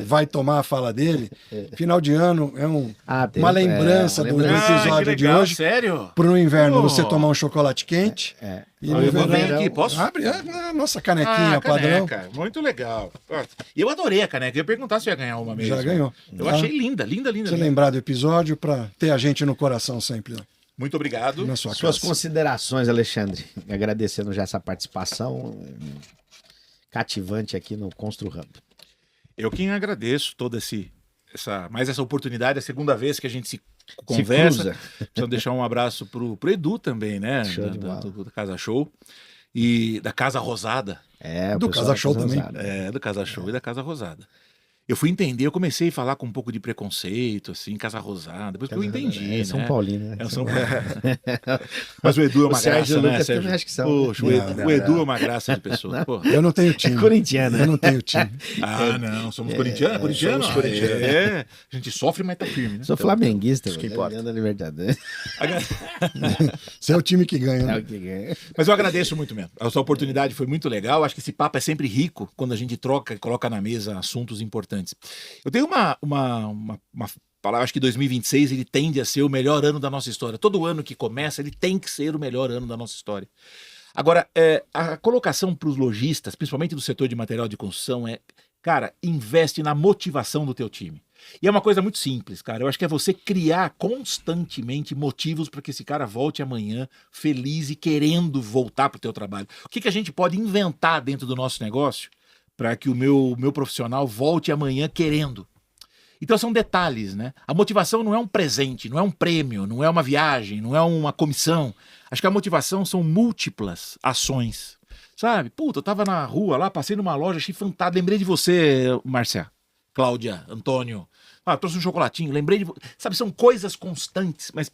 vai tomar a fala dele. Final de ano é uma lembrança do episódio de hoje. Sério? Pro inverno você tomar um chocolate quente. E no Eu vou ver verão, aqui, posso? abre a nossa canequinha padrão. Caneca, muito legal. Eu adorei a caneca. Eu ia perguntar se eu ia ganhar uma mesmo. Já ganhou. Eu achei linda, linda, linda. Você lembrar do episódio para ter a gente no coração sempre. Né? Muito obrigado. Na sua Suas casa. considerações, Alexandre. Agradecendo já essa participação cativante aqui no Constru Hub. Eu quem agradeço toda essa oportunidade, a segunda vez que a gente se conversa. Preciso deixar um abraço pro Edu também, né? Show de bola. Da Casa Show. E da Casa Rosada. Do Casa Show também. Do Casa Show e da Casa Rosada. Eu fui entender, eu comecei a falar com um pouco de preconceito, assim, Casa Rosada, depois que eu entendi, né? São Paulino, né? É o São Paulo. Mas o Edu é uma graça, né, Sérgio? Acho que são. Poxa, o Edu é uma graça de pessoa. Porra. Eu não tenho time. É corintiano. Eu não tenho time. Não, somos corintianos, corintianos. Somos corintianos. A gente sofre, mas tá firme, né? Sou flamenguista, isso que importa. ganhando a Libertadores. Você é o time que ganha. É Né? o que ganha. Mas eu agradeço muito mesmo. A sua oportunidade foi muito legal. Acho que esse papo é sempre rico quando a gente troca e coloca na mesa assuntos importantes. Eu tenho uma palavra, acho que 2026 ele tende a ser o melhor ano da nossa história. Todo ano que começa, ele tem que ser o melhor ano da nossa história. Agora, a colocação para os lojistas, principalmente do setor de material de construção, cara, investe na motivação do teu time. E é uma coisa muito simples, cara. Eu acho que é você criar constantemente motivos para que esse cara volte amanhã feliz e querendo voltar para o teu trabalho. O que a gente pode inventar dentro do nosso negócio para que o meu profissional volte amanhã querendo? Então são detalhes, né? A motivação não é um presente, não é um prêmio, não é uma viagem, não é uma comissão. Acho que a motivação são múltiplas ações, sabe? Puta, eu tava na rua lá, passei numa loja, achei fantástico. Lembrei de você, Marcia, Cláudia, Antônio. Trouxe um chocolatinho, lembrei de você. Sabe, são coisas constantes, mas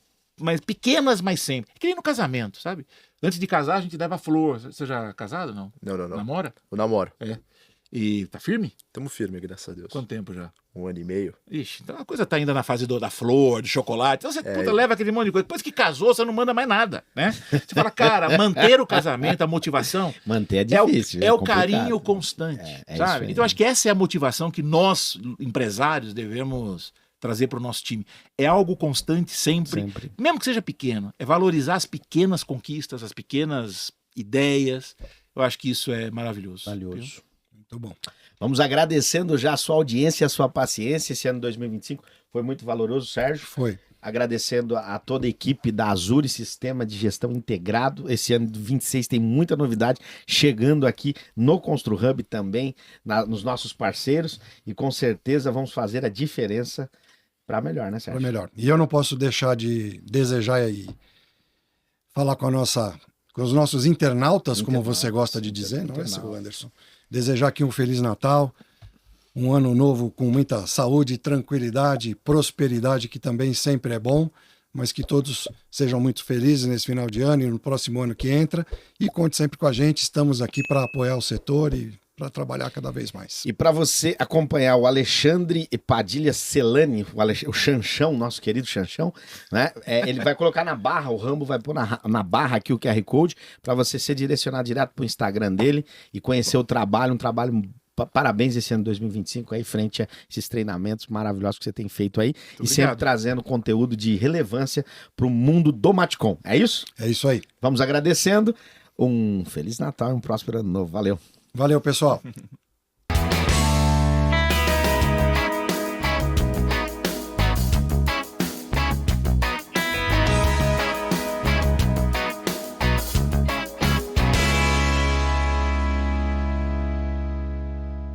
pequenas, mas sempre. É que nem no casamento, sabe? Antes de casar, a gente dava flor. Você já é casado, não? Não. Namora? Eu namoro. E tá firme? Tamo firme, graças a Deus. Quanto tempo já? 1 ano e meio. Ixi, então a coisa tá ainda na fase da flor, do chocolate. Então você leva aquele monte de coisa. Depois que casou, você não manda mais nada, né? Você fala, cara, manter o casamento, a motivação... Manter é difícil. É o carinho constante, sabe? Então acho que essa é a motivação que nós, empresários, devemos trazer para o nosso time. É algo constante sempre, mesmo que seja pequeno. É valorizar as pequenas conquistas, as pequenas ideias. Eu acho que isso é maravilhoso. Valioso. Viu? Muito bom. Vamos agradecendo já a sua audiência e a sua paciência. Esse ano 2025 foi muito valoroso, Sérgio. Foi. Agradecendo a toda a equipe da Azure Sistema de Gestão Integrado. Esse ano 26 tem muita novidade chegando aqui no Constru Hub também, nos nossos parceiros. E com certeza vamos fazer a diferença para melhor, né, Sérgio? Para melhor. E eu não posso deixar de desejar e falar com os nossos internautas, como você gosta de dizer, não é, seu Anderson? Desejar aqui um Feliz Natal, um ano novo com muita saúde, tranquilidade, prosperidade, que também sempre é bom, mas que todos sejam muito felizes nesse final de ano e no próximo ano que entra. E conte sempre com a gente, estamos aqui para apoiar o setor e para trabalhar cada vez mais. E para você acompanhar o Alexandre Padilha Celani, o Chanchão, nosso querido Chanchão, né? Ele vai colocar na barra, o Rambo vai pôr na barra aqui o QR Code para você ser direcionado direto para o Instagram dele e conhecer o trabalho, um trabalho... Parabéns esse ano 2025 aí, frente a esses treinamentos maravilhosos que você tem feito aí. Muito sempre obrigado. trazendo conteúdo de relevância para o mundo do Matcom. É isso? É isso aí. Vamos agradecendo. Um Feliz Natal e um próspero ano novo. Valeu. Valeu, pessoal.